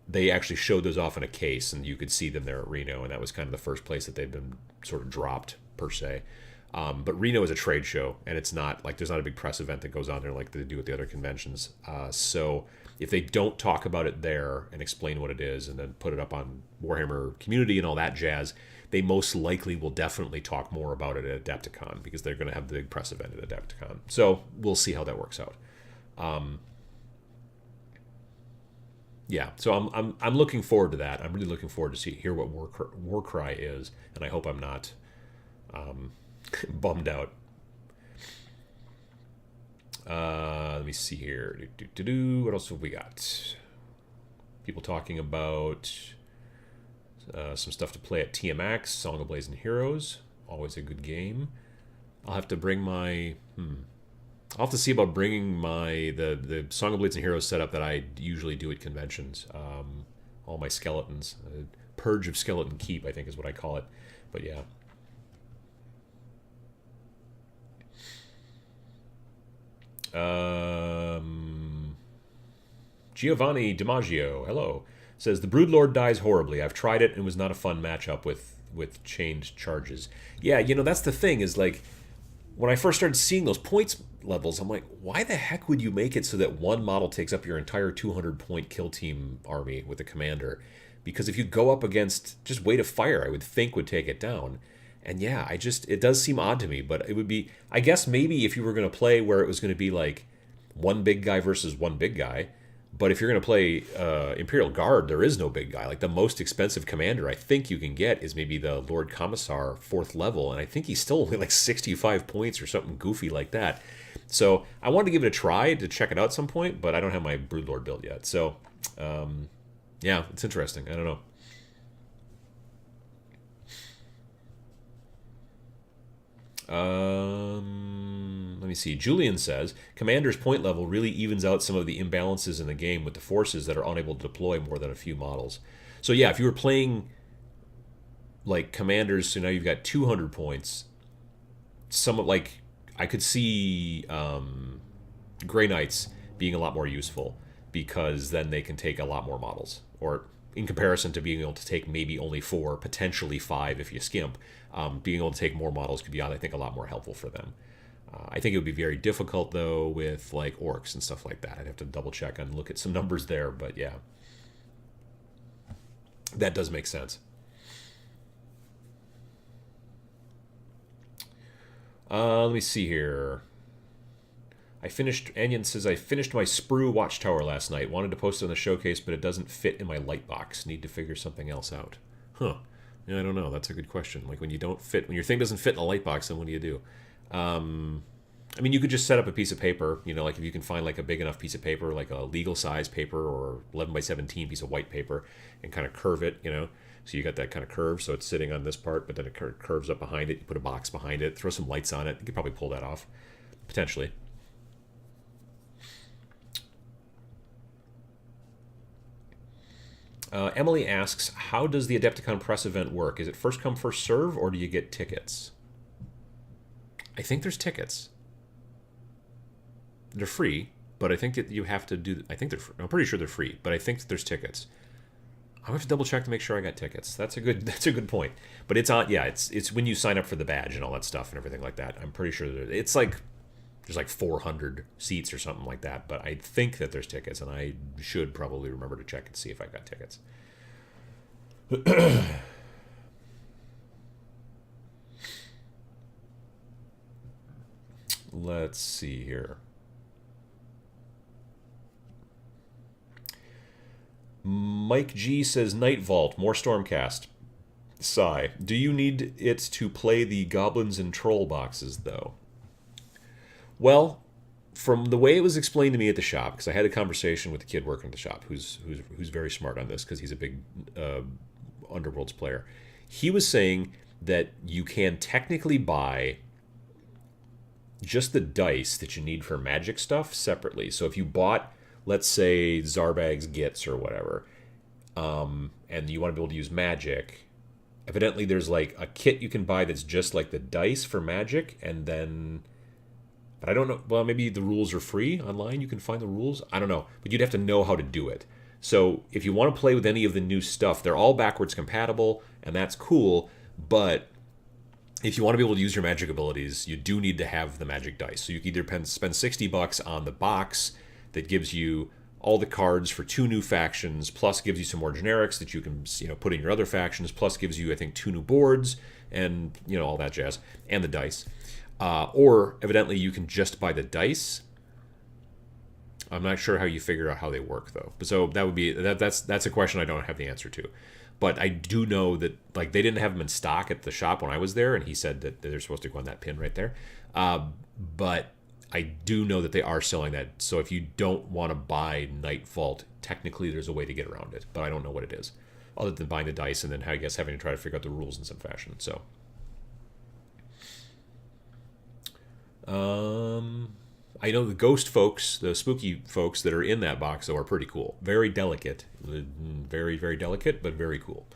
they actually showed those off in a case, and you could see them there at Reno, and that was kind of the first place that they've been sort of dropped per se. But Reno is a trade show, and it's not there's not a big press event that goes on there like they do at the other conventions. So if they don't talk about it there and explain what it is and then put it up on Warhammer Community and all that jazz, they most likely will definitely talk more about it at Adepticon, because they're going to have the big press event at Adepticon. So we'll see how that works out. Yeah, so I'm looking forward to that. I'm really looking forward to hear what Warcry is, and I hope I'm not bummed out. Let me see here. What else have we got? People talking about some stuff to play at TMX, Song of Blazing Heroes. Always a good game. I'll have to bring my... I'll have to see about bringing the Song of Blades and Heroes setup that I usually do at conventions. All my skeletons. Purge of Skeleton Keep, I think is what I call it. But yeah. Giovanni DiMaggio, hello, says, the Broodlord dies horribly. I've tried it and was not a fun matchup with chained charges. Yeah, that's the thing is when I first started seeing those points levels, I'm like, why the heck would you make it so that one model takes up your entire 200-point kill team army with a commander? Because if you go up against just Weight of Fire, I would think would take it down. And yeah, it does seem odd to me, but it would be, I guess maybe if you were going to play where it was going to be one big guy versus one big guy. But if you're going to play Imperial Guard, there is no big guy. The most expensive commander I think you can get is maybe the Lord Commissar 4th level, and I think he's still only 65 points or something goofy like that. So I wanted to give it a try to check it out at some point, but I don't have my Broodlord built yet. So yeah, it's interesting. I don't know. Let me see. Julian says, Commander's point level really evens out some of the imbalances in the game with the forces that are unable to deploy more than a few models. So yeah, if you were playing Commanders, so now you've got 200 points, I could see Grey Knights being a lot more useful, because then they can take a lot more models, or in comparison to being able to take maybe only 4, potentially 5 if you skimp. Being able to take more models could be, I think, a lot more helpful for them. I think it would be very difficult, though, with orcs and stuff like that. I'd have to double check and look at some numbers there, but yeah. That does make sense. Let me see here. Anion says, I finished my Sprue Watchtower last night. Wanted to post it on the showcase, but it doesn't fit in my light box. Need to figure something else out. Huh. Yeah, I don't know. That's a good question. When your thing doesn't fit in a light box, then what do you do? You could just set up a piece of paper, if you can find a big enough piece of paper, a legal size paper or 11 by 17 piece of white paper, and kind of curve it, so you got that kind of curve, so it's sitting on this part, but then it curves up behind it. You put a box behind it, throw some lights on it. You could probably pull that off, potentially. Emily asks, how does the Adepticon press event work? Is it first come, first serve, or do you get tickets? I think there's tickets. They're free, but I think that you have to do... I'm pretty sure they're free, but I think that there's tickets. I'll have to double check to make sure I got tickets. That's a good point. But it's on... Yeah, it's when you sign up for the badge and all that stuff and everything like that. I'm pretty sure it's there's like 400 seats or something like that. But I think that there's tickets, and I should probably remember to check and see if I got tickets. Let's see here. Mike G says Night Vault, more Stormcast. Sigh. Do you need it to play the Goblins and Troll boxes, though? Well, from the way it was explained to me at the shop, because I had a conversation with the kid working at the shop, who's very smart on this, because he's a big Underworlds player. He was saying that you can technically buy just the dice that you need for magic stuff separately. So if you bought, let's say, Zarbag's Gits or whatever, and you want to be able to use magic, evidently there's like a kit you can buy that's just like the dice for magic, and then, but I don't know, well, maybe the rules are free online, you can find the rules, I don't know, but you'd have to know how to do it. So if you want to play with any of the new stuff, they're all backwards compatible, and that's cool, but if you want to be able to use your magic abilities, you do need to have the magic dice. So you can either spend $60 on the box that gives you all the cards for 2 new factions, plus gives you some more generics that you can put in your other factions, plus gives you, I think, 2 new boards, and all that jazz, and the dice. Or evidently you can just buy the dice. I'm not sure how you figure out how they work, though. So that would be that's a question I don't have the answer to. But I do know that like they didn't have them in stock at the shop when I was there, and he said that they're supposed to go on that pin right there. But I do know that they are selling that. So if you don't want to buy Night Vault, technically there's a way to get around it, but I don't know what it is, other than buying the dice and then I guess having to try to figure out the rules in some fashion. So, I know the ghost folks, the spooky folks that are in that box, though, are pretty cool. Very delicate, very, very delicate, but very cool.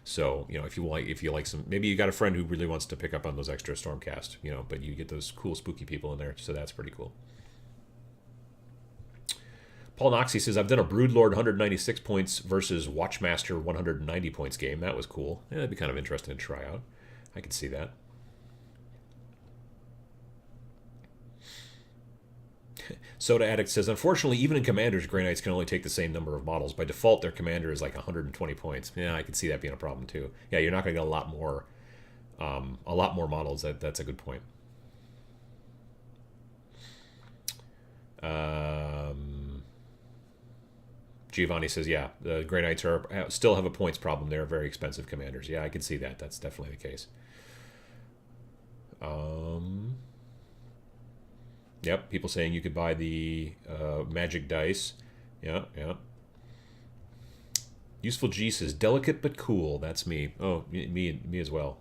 So, if you like some, maybe you got a friend who really wants to pick up on those extra Stormcast, but you get those cool spooky people in there, so that's pretty cool. Paul Noxie says, I've done a Broodlord 196 points versus Watchmaster 190 points game. That was cool. Yeah, that'd be kind of interesting to try out. I could see that. Soda Addict says, unfortunately, even in Commanders, Grey Knights can only take the same number of models. By default, their commander is like 120 points. Yeah, I can see that being a problem too. Yeah, you're not going to get a lot more models. That's a good point. Giovanni says, yeah, the Grey Knights still have a points problem. They're very expensive commanders. Yeah, I can see that. That's definitely the case. Yep, people saying you could buy the magic dice. Yeah. Useful G says, delicate but cool. That's me. Oh, me as well.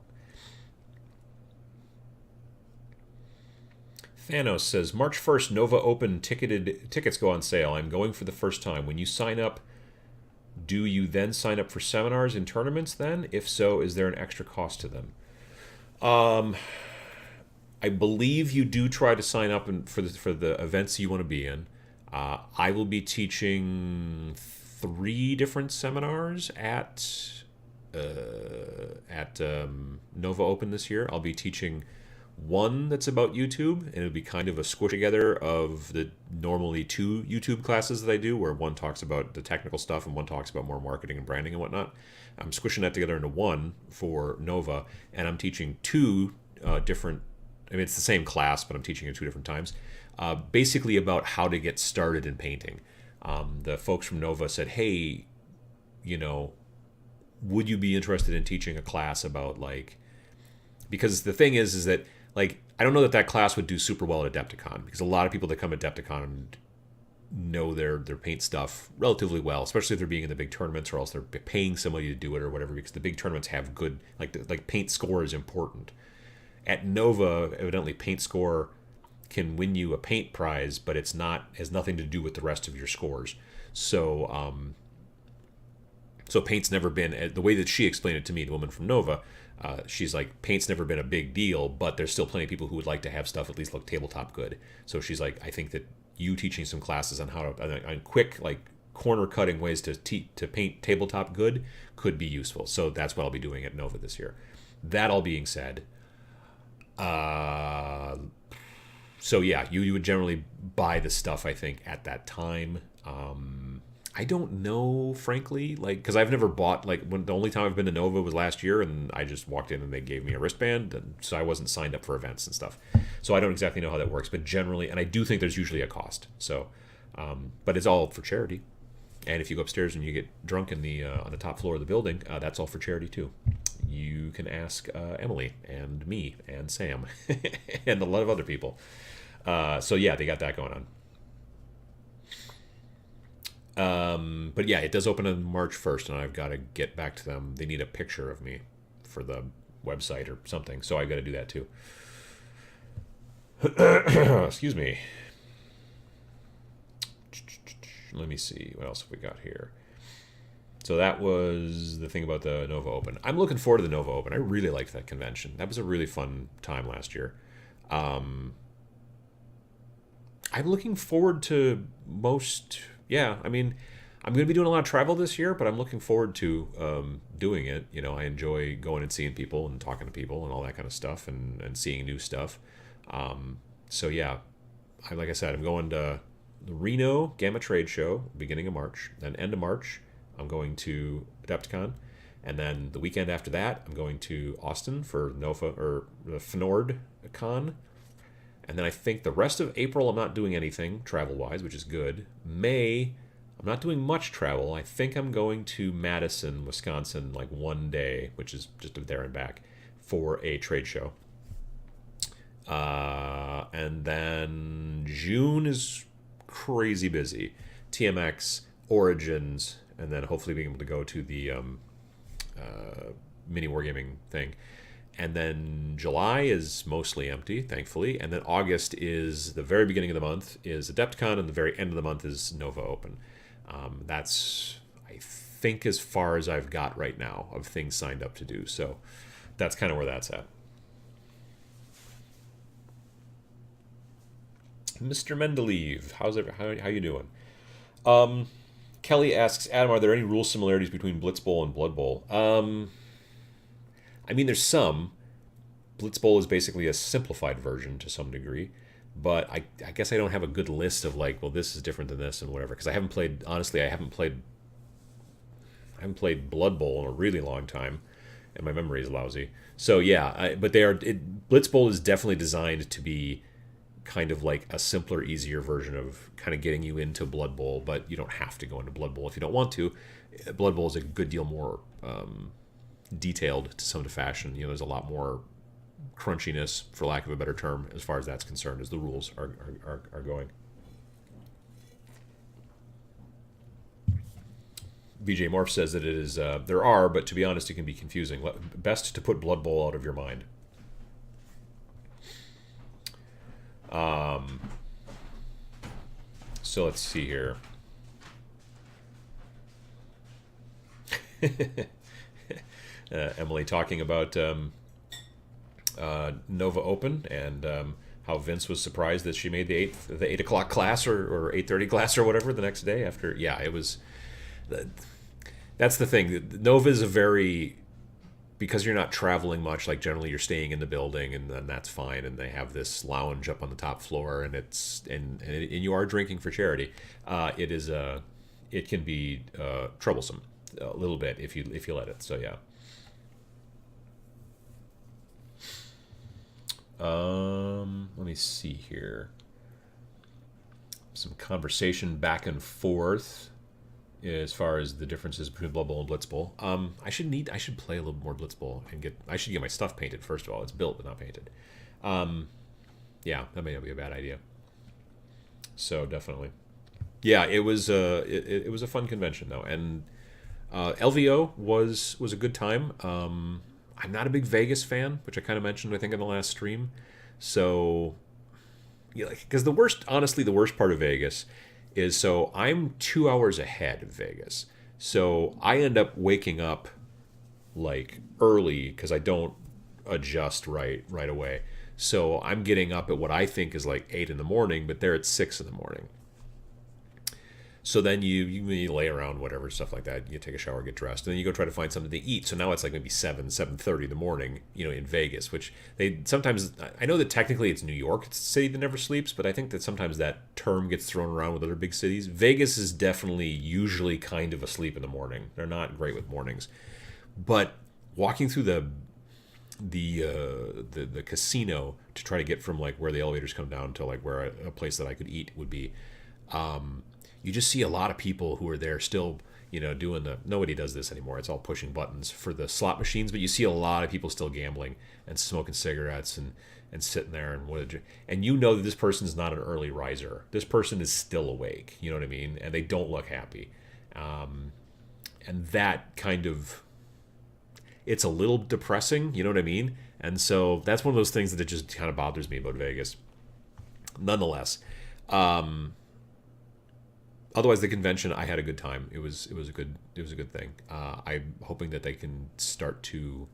Thanos says, March 1st, Nova Open tickets go on sale. I'm going for the first time. When you sign up, do you then sign up for seminars and tournaments then? If so, is there an extra cost to them? I believe you do try to sign up for the events you want to be in. I will be teaching 3 different seminars at Nova Open this year. I'll be teaching one that's about YouTube, and it'll be kind of a squish together of the normally 2 YouTube classes that I do, where one talks about the technical stuff and one talks about more marketing and branding and whatnot. I'm squishing that together into one for Nova, and I'm teaching 2 different. I mean, it's the same class, but I'm teaching it 2 different times. Basically about how to get started in painting. The folks from Nova said, hey, would you be interested in teaching a class about because the thing is that I don't know that class would do super well at Adepticon, because a lot of people that come at Adepticon know their paint stuff relatively well, especially if they're being in the big tournaments, or else they're paying somebody to do it or whatever, because the big tournaments have good, paint score is important. At Nova, evidently, paint score can win you a paint prize, but has nothing to do with the rest of your scores. So, paint's never been, the way that she explained it to me, the woman from Nova, she's like, paint's never been a big deal, but there's still plenty of people who would like to have stuff at least look tabletop good. So she's like, I think that you teaching some classes on how to, on quick, corner cutting ways to paint tabletop good could be useful. So that's what I'll be doing at Nova this year. That all being said, So yeah, you would generally buy the stuff, I think, at that time. I don't know, frankly, like, because I've never bought, like, when the only time I've been to Nova was last year, and I just walked in and they gave me a wristband, and so I wasn't signed up for events and stuff. So I don't exactly know how that works, but generally, and I do think there's usually a cost. So, but it's all for charity. And if you go upstairs and you get drunk in the on the top floor of the building, that's all for charity too. You can ask Emily and me and Sam and a lot of other people. So yeah, they got that going on. But yeah, it does open on March 1st, and I've got to get back to them. They need a picture of me for the website or something, so I've got to do that too. Excuse me. Let me see. What else have we got here? So that was the thing about the Nova Open. I'm looking forward to the Nova Open. I really liked that convention. That was a really fun time last year. I'm looking forward to most... Yeah, I mean, I'm going to be doing a lot of travel this year, but I'm looking forward to doing it. You know, I enjoy going and seeing people and talking to people and all that kind of stuff, and seeing new stuff. So yeah, like I said, I'm going to the Reno Gamma Trade Show, beginning of March. Then end of March, I'm going to Adepticon. And then the weekend after that, I'm going to Austin for Nova, or the Fnord Con. And then I think the rest of April, I'm not doing anything travel-wise, which is good. May, I'm not doing much travel. I think I'm going to Madison, Wisconsin, like one day, which is just there and back, for a trade show. And then June is crazy busy. TMX, Origins, and then hopefully being able to go to the mini wargaming thing. And then July is mostly empty, thankfully. And then August is the very beginning of the month is Adepticon, and the very end of the month is Nova Open. That's, I think, as far as I've got right now of things signed up to do. So that's kind of where that's at. Mr. Mendeleev, how you doing? Kelly asks, Adam, are there any rule similarities between Blitz Bowl and Blood Bowl? I mean, there's some. Blitz Bowl is basically a simplified version to some degree, but I guess I don't have a good list of like, well, this is different than this and whatever, because I haven't played Blood Bowl in a really long time, and my memory is lousy. So yeah, Blitz Bowl is definitely designed to be kind of like a simpler, easier version of kind of getting you into Blood Bowl, but you don't have to go into Blood Bowl if you don't want to. Blood Bowl is a good deal more detailed to some fashion. You know, there's a lot more crunchiness, for lack of a better term, as far as that's concerned, as the rules are going. VJ Morph says that it is there are, but to be honest, it can be confusing. Best to put Blood Bowl out of your mind. So let's see here. Emily talking about Nova Open and how Vince was surprised that she made the 8 o'clock class or 8:30 class or whatever the next day after. Yeah, it was. That's the thing. Nova is a very, because you're not traveling much. Like generally, you're staying in the building, and then that's fine. And they have this lounge up on the top floor, and and you are drinking for charity. It can be troublesome a little bit if you let it. So yeah. Let me see here. Some conversation back and forth as far as the differences between Blood Bowl and Blitz Bowl. I should play a little more Blitz Bowl and I should get my stuff painted first of all. It's built but not painted. Yeah, that may not be a bad idea. So definitely, yeah, it was it was a fun convention though, and LVO was a good time. I'm not a big Vegas fan, which I kind of mentioned, I think, in the last stream. So, yeah, because the worst part of Vegas is, so I'm 2 hours ahead of Vegas. So I end up waking up like early because I don't adjust right away. So I'm getting up at what I think is like 8 in the morning, but they're at 6 in the morning. So then you lay around, whatever, stuff like that. You take a shower, get dressed, and then you go try to find something to eat. So now it's like maybe 7:30 in the morning, in Vegas, which they sometimes, I know that technically it's New York, it's a city that never sleeps, but I think that sometimes that term gets thrown around with other big cities. Vegas is definitely usually kind of asleep in the morning. They're not great with mornings. But walking through the casino to try to get from like where the elevators come down to like where a place that I could eat would be, you just see a lot of people who are there still, doing nobody does this anymore. It's all pushing buttons for the slot machines, but you see a lot of people still gambling and smoking cigarettes and sitting there and that this person's not an early riser. This person is still awake. You know what I mean? And they don't look happy. And that kind of, it's a little depressing. You know what I mean? And so that's one of those things that it just kind of bothers me about Vegas. Nonetheless, otherwise, the convention, I had a good time. It was a good thing. I'm hoping that they can start to.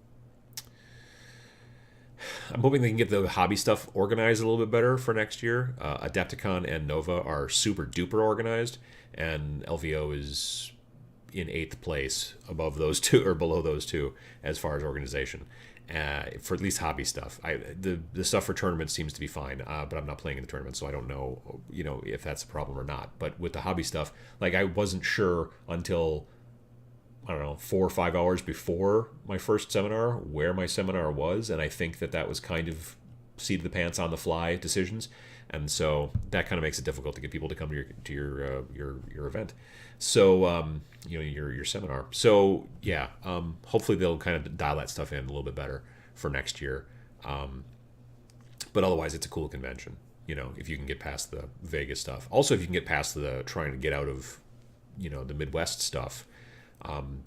I'm hoping they can get the hobby stuff organized a little bit better for next year. Adepticon and Nova are super duper organized, and LVO is in 8th place above those two or below those two as far as organization. For at least hobby stuff. The stuff for tournaments seems to be fine, but I'm not playing in the tournament, so I don't know, if that's a problem or not. But with the hobby stuff, like I wasn't sure until, I don't know, 4 or 5 hours before my first seminar where my seminar was, and I think that was kind of seat of the pants on the fly decisions, and so that kind of makes it difficult to get people to come to your event. So your seminar. So yeah, hopefully they'll kind of dial that stuff in a little bit better for next year. But otherwise, it's a cool convention. If you can get past the Vegas stuff. Also, if you can get past the trying to get out of the Midwest stuff.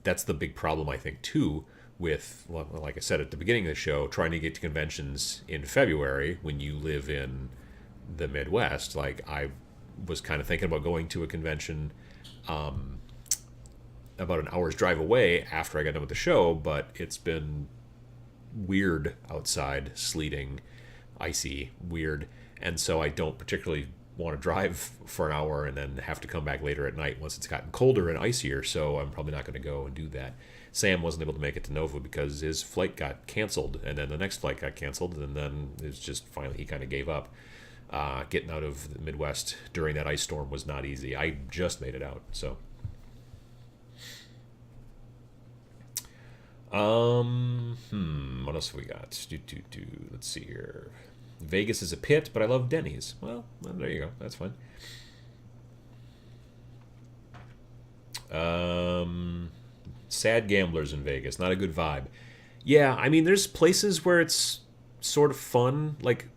That's the big problem, I think, too, with, like I said at the beginning of the show, trying to get to conventions in February when you live in the Midwest. Like, I was kind of thinking about going to a convention about an hour's drive away after I got done with the show, but it's been weird outside, sleeting, icy, weird, and so I don't particularly want to drive for an hour and then have to come back later at night once it's gotten colder and icier, so I'm probably not going to go and do that. Sam wasn't able to make it to Nova because his flight got canceled, and then the next flight got canceled, and then it was just finally he kind of gave up. Getting out of the Midwest during that ice storm was not easy. I just made it out, so. What else have we got? Let's see here. Vegas is a pit, but I love Denny's. Well, there you go. That's fine. Sad gamblers in Vegas. Not a good vibe. Yeah, I mean, there's places where it's sort of fun, like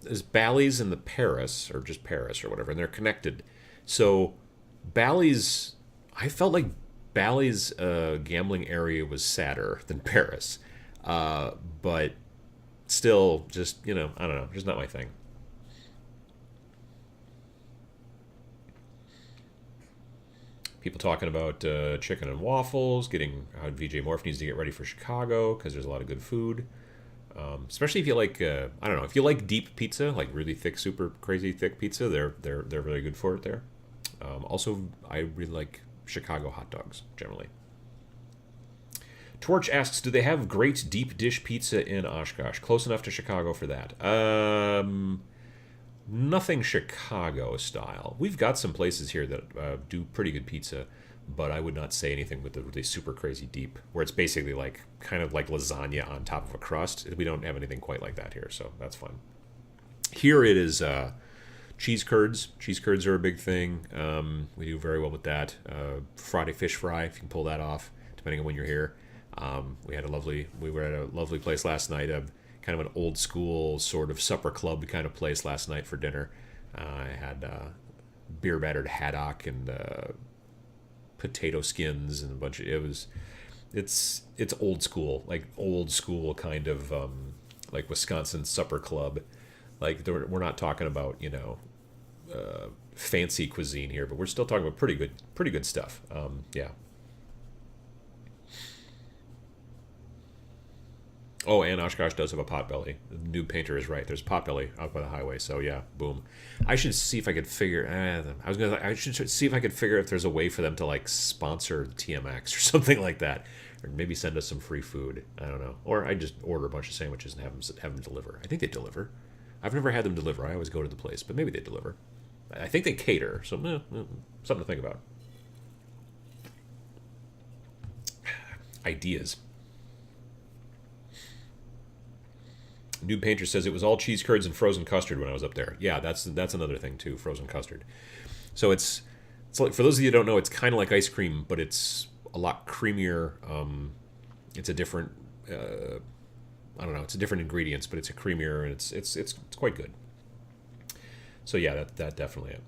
there's Bally's and the Paris, or just Paris or whatever, and they're connected. So Bally's, I felt like Bally's gambling area was sadder than Paris. But still, just, I don't know, just not my thing. People talking about chicken and waffles, getting how VJ Morph needs to get ready for Chicago because there's a lot of good food. Especially if you like, I don't know, if you like deep pizza, like really thick, super crazy thick pizza, they're really good for it there. Also, I really like Chicago hot dogs generally. Torch asks, do they have great deep dish pizza in Oshkosh? Close enough to Chicago for that. Nothing Chicago style. We've got some places here that do pretty good pizza, but I would not say anything with the really super crazy deep, where it's basically like kind of like lasagna on top of a crust. We don't have anything quite like that here, so that's fun. Here it is cheese curds. Cheese curds are a big thing. We do very well with that. Friday fish fry, if you can pull that off, depending on when you're here. We were at a lovely place last night, kind of an old school sort of supper club kind of place last night for dinner. I had beer battered haddock and potato skins and a bunch of it's old school kind of like Wisconsin supper club. Like we're not talking about fancy cuisine here, but we're still talking about pretty good stuff. Yeah. Oh, and Oshkosh does have a Potbelly. The new painter is right. There's Potbelly out by the highway. So yeah, boom. I should see if I could figure. I should see if I could figure if there's a way for them to like sponsor TMX or something like that, or maybe send us some free food. I don't know. Or I just order a bunch of sandwiches and have them deliver. I think they deliver. I've never had them deliver. I always go to the place, but maybe they deliver. I think they cater. So something to think about. Ideas. Noob Painter says it was all cheese curds and frozen custard when I was up there. Yeah, that's another thing too, frozen custard. So it's like, for those of you who don't know, it's kind of like ice cream, but it's a lot creamier. It's a different I don't know, it's a different ingredients, but it's a creamier and it's quite good. So yeah, that definitely it.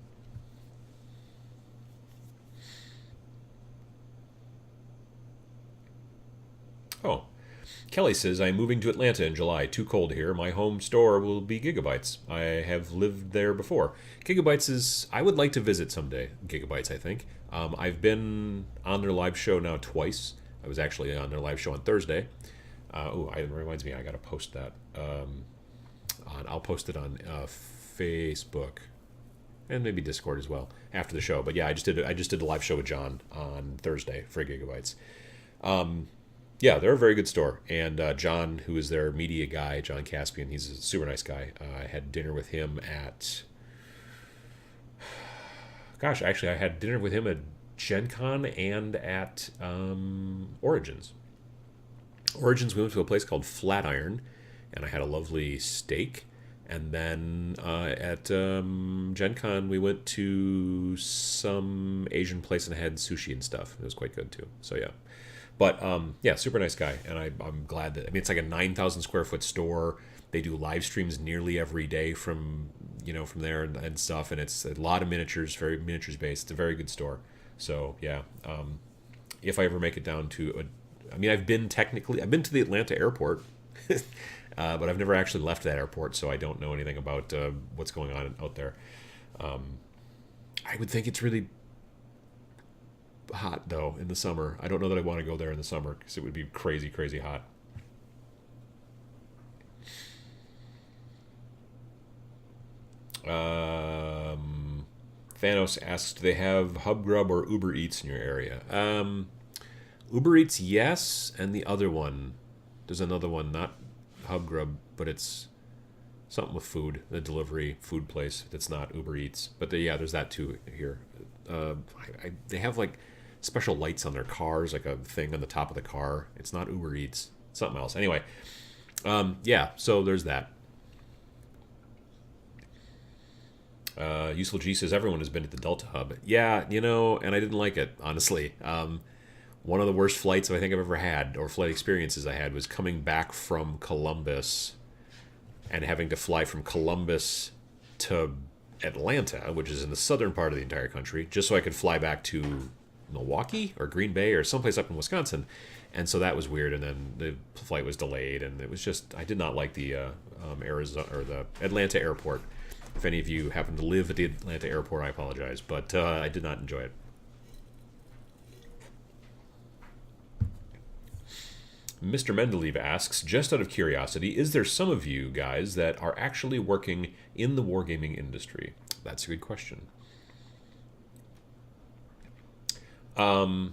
Oh, Kelly says, I'm moving to Atlanta in July. Too cold here. My home store will be Gigabytes. I have lived there before. Gigabytes is, I would like to visit someday. Gigabytes, I think. I've been on their live show now twice. I was actually on their live show on Thursday. It reminds me, I got to post that. I'll post it on Facebook and maybe Discord as well after the show. But yeah, I just did a live show with John on Thursday for Gigabytes. Yeah, they're a very good store. And John, who is their media guy, John Caspian, he's a super nice guy. I had dinner with him at... Gosh, actually, I had dinner with him at Gen Con and at Origins. Origins, we went to a place called Flatiron, and I had a lovely steak. And then at Gen Con, we went to some Asian place and had sushi and stuff. It was quite good, too. So, yeah. But yeah, super nice guy, and I'm glad that, I mean, it's like a 9,000 square foot store. They do live streams nearly every day from there and stuff, and it's a lot of miniatures, very miniatures based. It's a very good store. So yeah, if I ever make it down to I've been to the Atlanta airport, but I've never actually left that airport, so I don't know anything about what's going on out there. I would think it's really hot though in the summer. I don't know that I want to go there in the summer because it would be crazy, crazy hot. Thanos asks, do they have HubGrub or Uber Eats in your area? Uber Eats, yes, and the other one, there's another one, not HubGrub, but it's something with food, the delivery food place that's not Uber Eats. But yeah, there's that too here. They have like special lights on their cars, like a thing on the top of the car. It's not Uber Eats, it's something else. Anyway, yeah, so there's that. Useful G says everyone has been at the Delta Hub. Yeah, and I didn't like it, honestly. One of the worst flights I think I've ever had, or flight experiences I had, was coming back from Columbus and having to fly from Columbus to Atlanta, which is in the southern part of the entire country, just so I could fly back to Milwaukee or Green Bay or someplace up in Wisconsin. And so that was weird, and then the flight was delayed, and it was just, I did not like the Arizona or the Atlanta airport. If any of you happen to live at the Atlanta airport, I apologize, but I did not enjoy it. Mr. Mendeleev asks, just out of curiosity, is there some of you guys that are actually working in the wargaming industry? That's a good question. I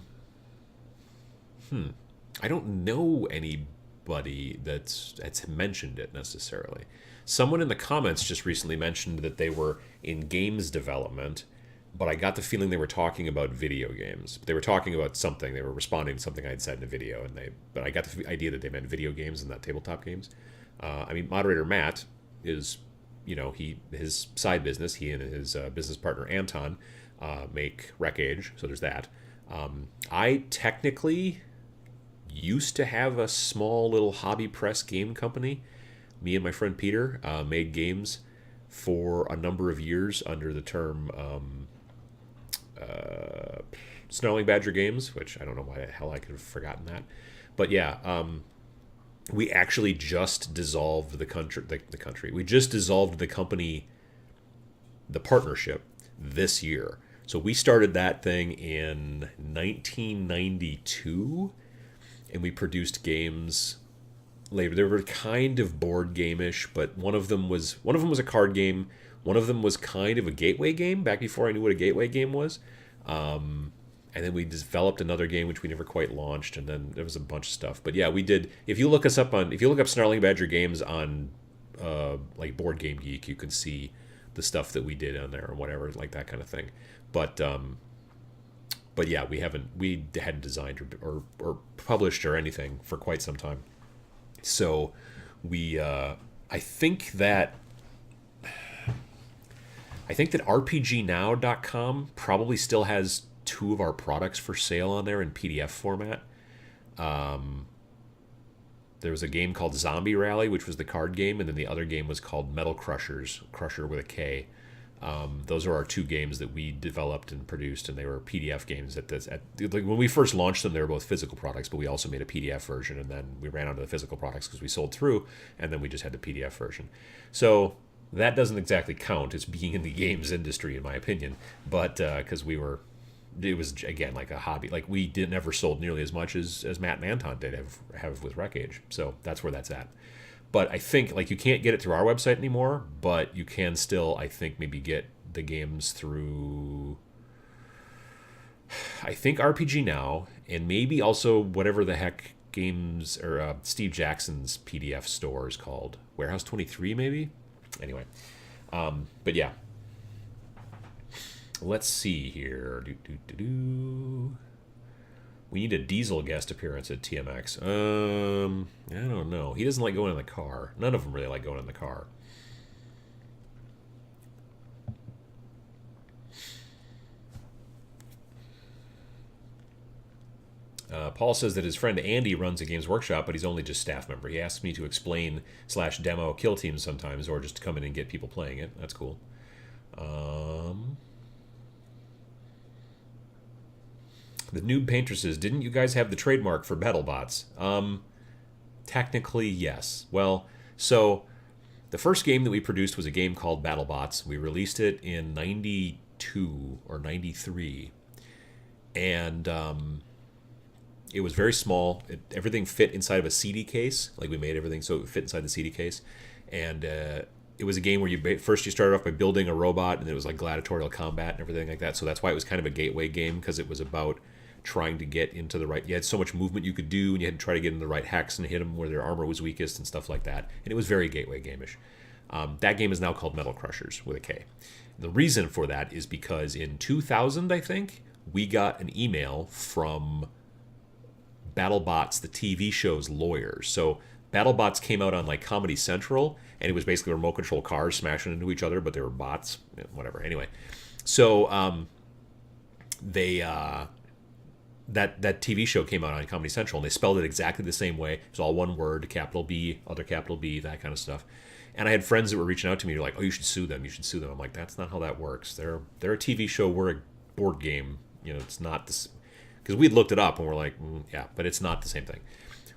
don't know anybody that's mentioned it necessarily. Someone in the comments just recently mentioned that they were in games development, but I got the feeling they were talking about video games. They were talking about something. They were responding to something I had said in a video, but I got the idea that they meant video games and not tabletop games. Moderator Matt is, his side business. He and his business partner Anton make Rec Age, so there's that. I technically used to have a small little hobby press game company. Me and my friend Peter made games for a number of years under the term Snarling Badger Games, which I don't know why the hell I could have forgotten that. But yeah, we actually just dissolved the country. We just dissolved the company, the partnership, this year. So we started that thing in 1992, and we produced games later. They were kind of board game-ish, but one of them was a card game. One of them was kind of a gateway game back before I knew what a gateway game was. And then we developed another game which we never quite launched, and then there was a bunch of stuff. But yeah, we did. If you look up Snarling Badger Games on like Board Game Geek, you can see the stuff that we did on there or whatever, like that kind of thing. But yeah, we hadn't designed or published or anything for quite some time. So I think that RPGnow.com probably still has two of our products for sale on there in PDF format. There was a game called Zombie Rally, which was the card game, and then the other game was called Metal Crushers, Crusher with a K. Those are our two games that we developed and produced, and they were PDF games. Like when we first launched them, they were both physical products, but we also made a PDF version, and then we ran onto the physical products because we sold through, and then we just had the PDF version. So that doesn't exactly count as being in the games industry, in my opinion, but because it was again like a hobby. Like we never sold nearly as much as Matt and Anton did have with Wreckage. So that's where that's at. But I think like you can't get it through our website anymore, but you can still, I think, maybe get the games through, I think, RPG Now, and maybe also whatever the heck games or Steve Jackson's PDF store is called, Warehouse 23 maybe. Anyway, but yeah. Let's see here. We need a Diesel guest appearance at TMX. I don't know. He doesn't like going in the car. None of them really like going in the car. Paul says that his friend Andy runs a Games Workshop, but he's only just staff member. He asks me to explain / demo kill teams sometimes, or just to come in and get people playing it. That's cool. The Noob Painter says, didn't you guys have the trademark for BattleBots? Technically, yes. Well, so the first game that we produced was a game called BattleBots. We released it in 92 or 93. And it was very small. Everything fit inside of a CD case. Like we made everything so it would fit inside the CD case. And it was a game where you started off by building a robot, and it was like gladiatorial combat and everything like that. So that's why it was kind of a gateway game, because it was about trying to get into the right. You had so much movement you could do, and you had to try to get in the right hex and hit them where their armor was weakest and stuff like that. And it was very gateway game-ish. That game is now called Metal Crushers with a K. The reason for that is because in 2000, I think, we got an email from BattleBots, the TV show's lawyers. So BattleBots came out on like Comedy Central, and it was basically remote control cars smashing into each other, but they were bots, whatever. Anyway, so they that TV show came out on Comedy Central, and they spelled it exactly the same way. It was all one word, capital B, other capital B, that kind of stuff. And I had friends that were reaching out to me, they're like, "Oh, you should sue them. You should sue them." I'm like, "That's not how that works. They're a TV show. We're a board game. It's not this." Because we'd looked it up and we're like, yeah, but it's not the same thing.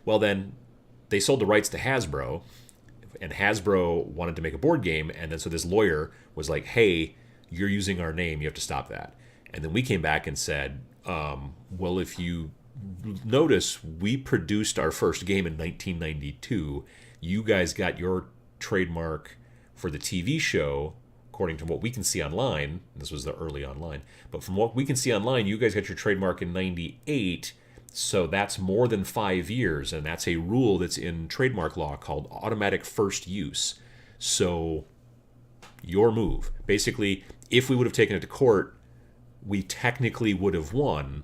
Well, then they sold the rights to Hasbro, and Hasbro wanted to make a board game, and then so this lawyer was like, "Hey, you're using our name. You have to stop that." And then we came back and said, well, if you notice, we produced our first game in 1992. You guys got your trademark for the TV show, according to what we can see online. This was the early online. But from what we can see online, you guys got your trademark in 98. So that's more than 5 years. And that's a rule that's in trademark law called automatic first use. So your move. Basically, if we would have taken it to court, we technically would have won,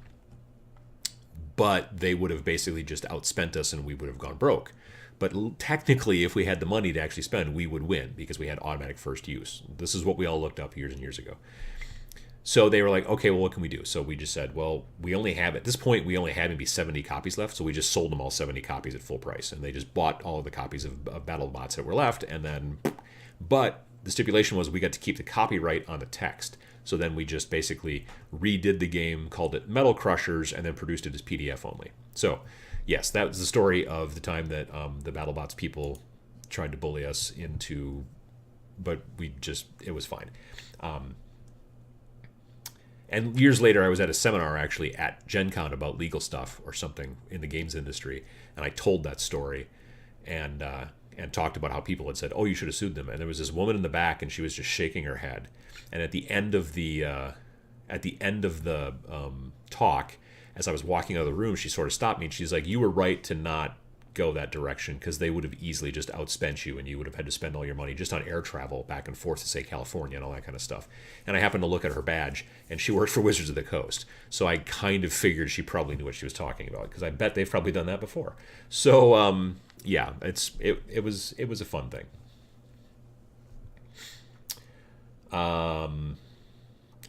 but they would have basically just outspent us and we would have gone broke. But technically, if we had the money to actually spend, we would win because we had automatic first use. This is what we all looked up years and years ago. So they were like, okay, well, what can we do? So we just said, well, at this point, we only had maybe 70 copies left. So we just sold them all 70 copies at full price. And they just bought all of the copies of BattleBots that were left. But the stipulation was we got to keep the copyright on the text. So then we just basically redid the game, called it Metal Crushers, and then produced it as PDF only. So, yes, that was the story of the time that the BattleBots people tried to bully us into, but it was fine. And years later, I was at a seminar actually at Gen Con about legal stuff or something in the games industry, and I told that story. and talked about how people had said, "Oh, you should have sued them." And there was this woman in the back, and she was just shaking her head. And at the end of the talk, as I was walking out of the room, she sort of stopped me, and she's like, "You were right to not go that direction, because they would have easily just outspent you, and you would have had to spend all your money just on air travel back and forth to, say, California and all that kind of stuff." And I happened to look at her badge, and she worked for Wizards of the Coast, so I kind of figured she probably knew what she was talking about, because I bet they've probably done that before. So yeah, it was a fun thing.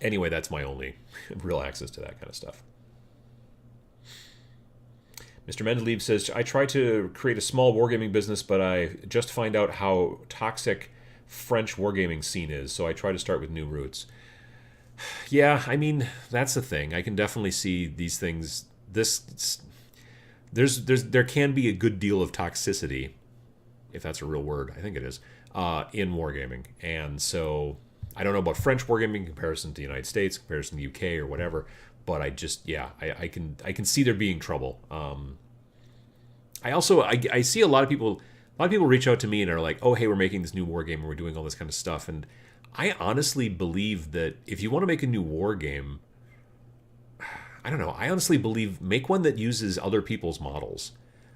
Anyway, that's my only real access to that kind of stuff. Mr. Mendeleev says, I try to create a small wargaming business, but I just find out how toxic French wargaming scene is, so I try to start with new roots. Yeah, I mean, that's the thing. I can definitely see these things. There can be a good deal of toxicity, if that's a real word, I think it is, in wargaming. And so I don't know about French wargaming in comparison to the United States, comparison to the UK or whatever, but I can see there being trouble. I see a lot of people reach out to me and are like, "Oh, hey, we're making this new war game and we're doing all this kind of stuff." And I honestly believe that if you want to make a new war game, I don't know. I honestly believe make one that uses other people's models.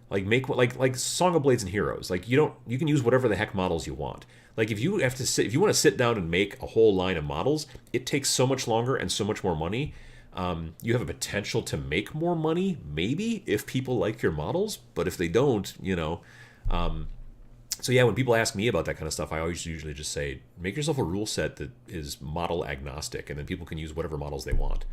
Like make like Song of Blades and Heroes. Like you can use whatever the heck models you want. Like if you want to sit down and make a whole line of models, it takes so much longer and so much more money. You have a potential to make more money, maybe, if people like your models, but if they don't, so yeah, when people ask me about that kind of stuff, I always usually just say, make yourself a rule set that is model agnostic, and then people can use whatever models they want.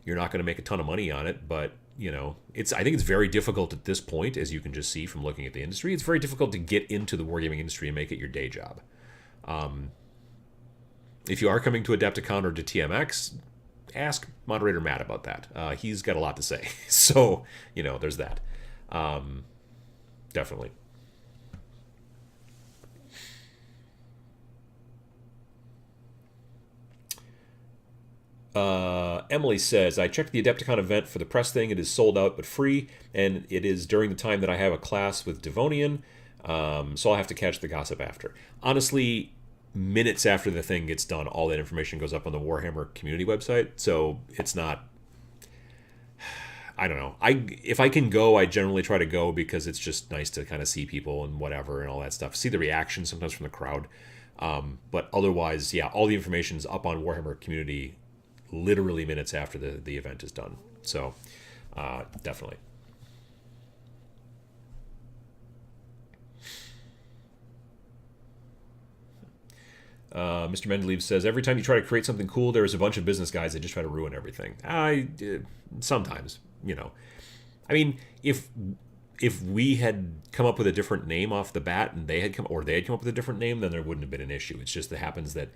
You're not going to make a ton of money on it, but I think it's very difficult at this point, as you can just see from looking at the industry. It's very difficult to get into the wargaming industry and make it your day job. If you are coming to Adepticon or to TMX, ask moderator Matt about that. He's got a lot to say. So, there's that. Definitely. Emily says, I checked the Adepticon event for the press thing. It is sold out but free, and it is during the time that I have a class with Devonian, so I'll have to catch the gossip after. Honestly, minutes after the thing gets done, all that information goes up on the Warhammer community website, so it's not... I don't know. If I can go, I generally try to go because it's just nice to kind of see people and whatever and all that stuff. See the reaction sometimes from the crowd. But otherwise, yeah, all the information is up on Warhammer community literally minutes after the event is done. So, definitely. Mr. Mendeleev says, every time you try to create something cool, there's a bunch of business guys that just try to ruin everything. Sometimes, I mean, if we had come up with a different name off the bat and they had come up with a different name, then there wouldn't have been an issue. It's just that happens that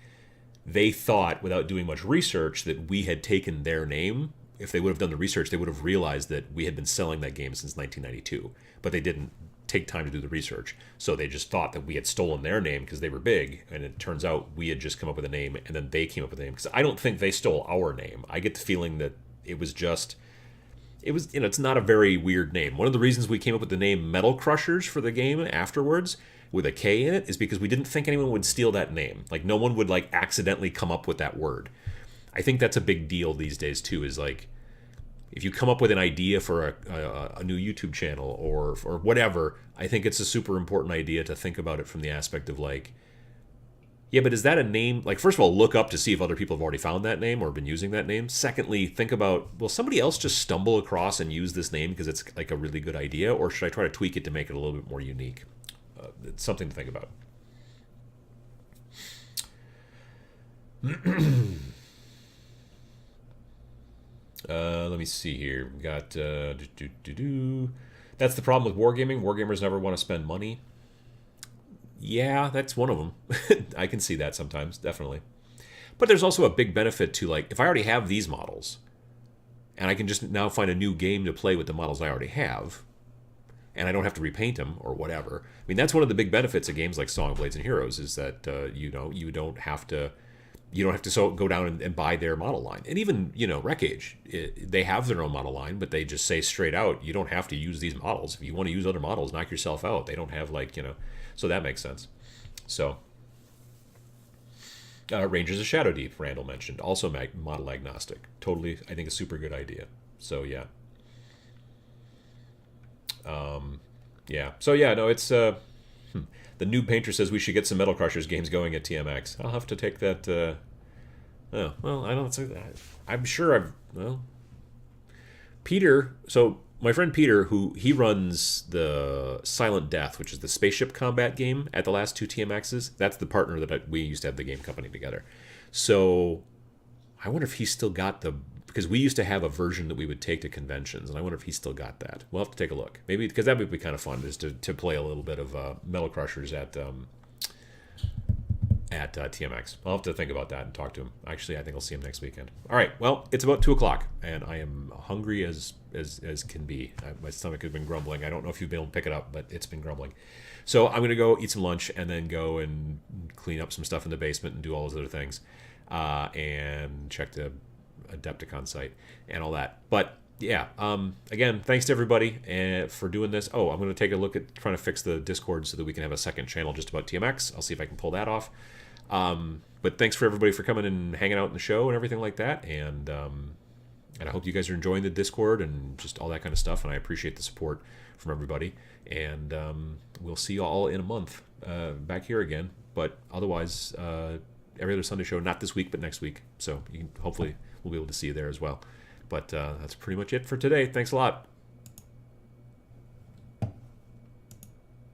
they thought, without doing much research, that we had taken their name. If they would have done the research, they would have realized that we had been selling that game since 1992, but they didn't take time to do the research. So they just thought that we had stolen their name because they were big, and it turns out we had just come up with a name, and then they came up with a name. Because I don't think they stole our name. I get the feeling that it's not a very weird name. One of the reasons we came up with the name Metal Crushers for the game afterwards, with a K in it, is because we didn't think anyone would steal that name. Like, no one would, accidentally come up with that word. I think that's a big deal these days, too, is, if you come up with an idea for a new YouTube channel or whatever, I think it's a super important idea to think about it from the aspect of, yeah, but is that a name? First of all, look up to see if other people have already found that name or been using that name. Secondly, think about, will somebody else just stumble across and use this name because it's, a really good idea, or should I try to tweak it to make it a little bit more unique? It's something to think about. Let me see here. We got that's the problem with wargaming. Wargamers never want to spend money. Yeah, that's one of them. I can see that sometimes, definitely. But there's also a big benefit to, if I already have these models, and I can just now find a new game to play with the models I already have, and I don't have to repaint them or whatever. I mean, that's one of the big benefits of games like Song of Blades and Heroes, is that you don't have to you don't have to go down and buy their model line. And even, Wreck Age, they have their own model line, but they just say straight out, you don't have to use these models. If you want to use other models, knock yourself out. They don't have so that makes sense. So, Rangers of Shadow Deep, Randall mentioned, also model agnostic. Totally, I think a super good idea. So, yeah. Yeah. So, yeah, no, it's... The Noob Painter says we should get some Metal Crushers games going at TMX. I'll have to take that. Oh, well, I don't say that. I'm sure Peter. So my friend Peter, he runs the Silent Death, which is the spaceship combat game at the last two TMXs. That's the partner that we used to have the game company together. So I wonder if he's still got because we used to have a version that we would take to conventions, and I wonder if he's still got that. We'll have to take a look. Maybe, because that would be kind of fun, is to play a little bit of Metal Crushers at TMX. I'll have to think about that and talk to him. Actually, I think I'll see him next weekend. All right, well, it's about 2 o'clock, and I am hungry as can be. My stomach has been grumbling. I don't know if you've been able to pick it up, but it's been grumbling. So I'm going to go eat some lunch and then go and clean up some stuff in the basement and do all those other things, and check the Adepticon site and all that. But yeah, again, thanks to everybody for doing this. Oh, I'm going to take a look at trying to fix the Discord so that we can have a second channel just about TMX. I'll see if I can pull that off. But thanks for everybody for coming and hanging out in the show and everything like that. And I hope you guys are enjoying the Discord and just all that kind of stuff. And I appreciate the support from everybody. And we'll see you all in a month back here again. But otherwise, every other Sunday show, not this week, but next week. So you can hopefully we'll be able to see you there as well. But that's pretty much it for today. Thanks a lot.